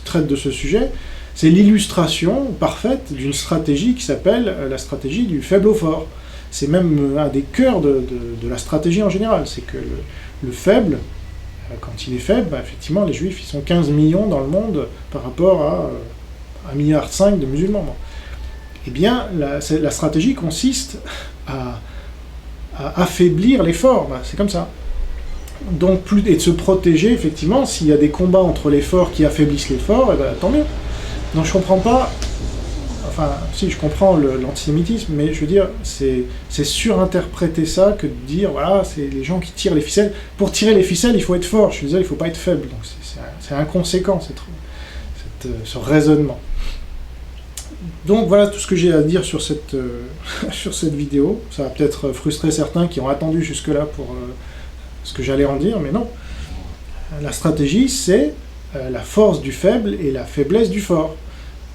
traitent de ce sujet, c'est l'illustration parfaite d'une stratégie qui s'appelle la stratégie du faible au fort. C'est même un des cœurs de la stratégie en général, c'est que le faible, quand il est faible, bah, effectivement les Juifs ils sont 15 millions dans le monde par rapport à 1,5 milliard de musulmans. Bon. Eh bien, la stratégie consiste à affaiblir les forts, bah, c'est comme ça. Donc, et de se protéger, effectivement, s'il y a des combats entre les forts qui affaiblissent les forts, eh ben, tant mieux. Donc je comprends pas, enfin, si, je comprends l'antisémitisme, mais je veux dire, c'est surinterpréter ça que de dire, voilà, c'est les gens qui tirent les ficelles. Pour tirer les ficelles, il faut être fort, je suis désolé, il faut pas être faible. Donc c'est inconséquent, ce raisonnement. Donc voilà tout ce que j'ai à dire sur cette vidéo. Ça va peut-être frustrer certains qui ont attendu jusque-là pour ce que j'allais en dire, mais non. La stratégie, c'est la force du faible et la faiblesse du fort.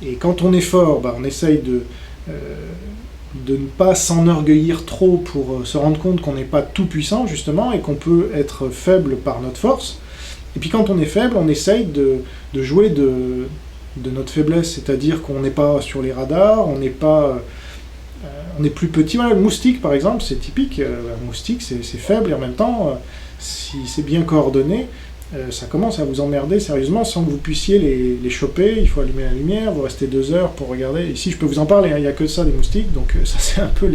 Et quand on est fort, bah, on essaye de ne pas s'enorgueillir trop pour se rendre compte qu'on n'est pas tout puissant, justement, et qu'on peut être faible par notre force. Et puis quand on est faible, on essaye de jouer de notre faiblesse, c'est-à-dire qu'on n'est pas sur les radars, on est plus petit. Voilà, le moustique, par exemple, c'est typique. Le moustique, c'est faible, et en même temps, si c'est bien coordonné, ça commence à vous emmerder sérieusement sans que vous puissiez les choper. Il faut allumer la lumière, vous restez 2 heures pour regarder. Ici, je peux vous en parler, il n'y a que ça, des moustiques, donc ça, c'est un peu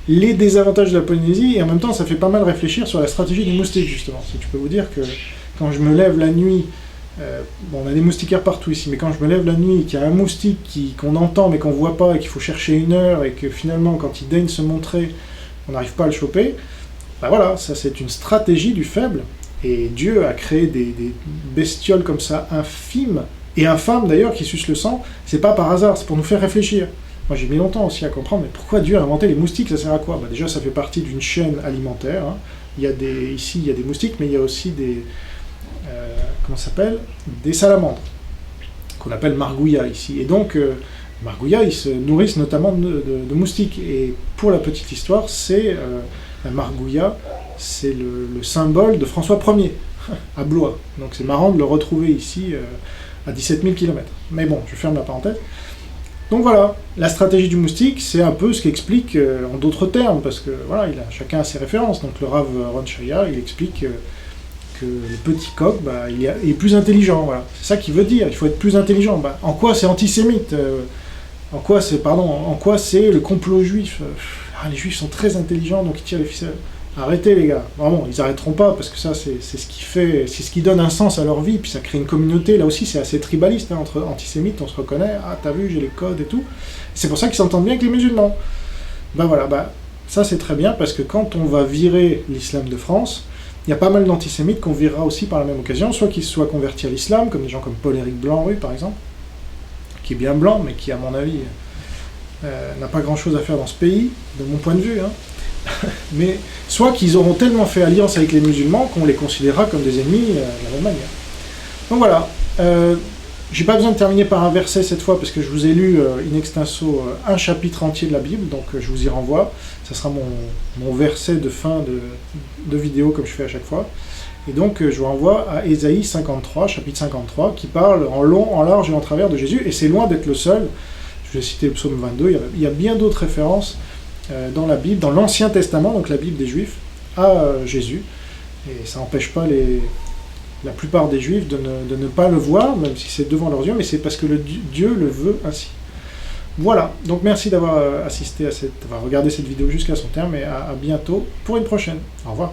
les désavantages de la Polynésie, et en même temps, ça fait pas mal réfléchir sur la stratégie des moustiques, justement. Si je peux vous dire que quand je me lève la nuit, bon, on a des moustiquaires partout ici, mais quand je me lève la nuit et qu'il y a un moustique qu'on entend mais qu'on voit pas et qu'il faut chercher 1 heure et que finalement quand il daigne se montrer on n'arrive pas à le choper, ben voilà, ça c'est une stratégie du faible, et Dieu a créé des bestioles comme ça infimes et infâmes d'ailleurs qui sucent le sang. C'est pas par hasard, c'est pour nous faire réfléchir. Moi j'ai mis longtemps aussi à comprendre, mais pourquoi Dieu a inventé les moustiques, ça sert à quoi? Ben, déjà ça fait partie d'une chaîne alimentaire, hein. Ici il y a des moustiques, mais il y a aussi comment ça s'appelle, des salamandres, qu'on appelle margouillas ici. Et donc, margouillas, ils se nourrissent notamment de moustiques. Et pour la petite histoire, la margouilla, c'est le symbole de François Ier, à Blois. Donc c'est marrant de le retrouver ici, à 17 000 km. Mais bon, je ferme la parenthèse. Donc voilà, la stratégie du moustique, c'est un peu ce qu'explique, en d'autres termes, parce que voilà, chacun a ses références. Donc le Rav Ron Shaya, il explique que le petit coq, bah, il est plus intelligent, voilà. C'est ça qu'il veut dire, il faut être plus intelligent. Bah, en quoi c'est antisémite, en quoi c'est le complot juif? Les juifs sont très intelligents, donc ils tirent les ficelles. Arrêtez les gars, vraiment, ils arrêteront pas, parce que ça c'est ce qui donne un sens à leur vie, puis ça crée une communauté. Là aussi c'est assez tribaliste, hein, entre antisémites, on se reconnaît, ah t'as vu, j'ai les codes et tout. C'est pour ça qu'ils s'entendent bien avec les musulmans. Ben voilà, ça c'est très bien, parce que quand on va virer l'islam de France, il y a pas mal d'antisémites qu'on virera aussi par la même occasion, soit qu'ils se soient convertis à l'islam, comme des gens comme Paul-Éric Blanc-Rue par exemple, qui est bien blanc, mais qui à mon avis n'a pas grand-chose à faire dans ce pays, de mon point de vue, hein. Mais soit qu'ils auront tellement fait alliance avec les musulmans qu'on les considérera comme des ennemis de la même manière. Donc voilà, j'ai pas besoin de terminer par un verset cette fois, parce que je vous ai lu in extenso un chapitre entier de la Bible, donc je vous y renvoie. Ça sera mon verset de fin de vidéo, comme je fais à chaque fois. Et donc je vous renvoie à Ésaïe 53, chapitre 53, qui parle en long, en large et en travers de Jésus, et c'est loin d'être le seul. Je vais citer le psaume 22, il y a bien d'autres références dans la Bible, dans l'Ancien Testament, donc la Bible des Juifs, à Jésus. Et ça n'empêche pas la plupart des juifs de ne pas le voir, même si c'est devant leurs yeux, mais c'est parce que Dieu le veut ainsi. Voilà, donc merci d'avoir assisté à regardé cette vidéo jusqu'à son terme, et à bientôt pour une prochaine. Au revoir.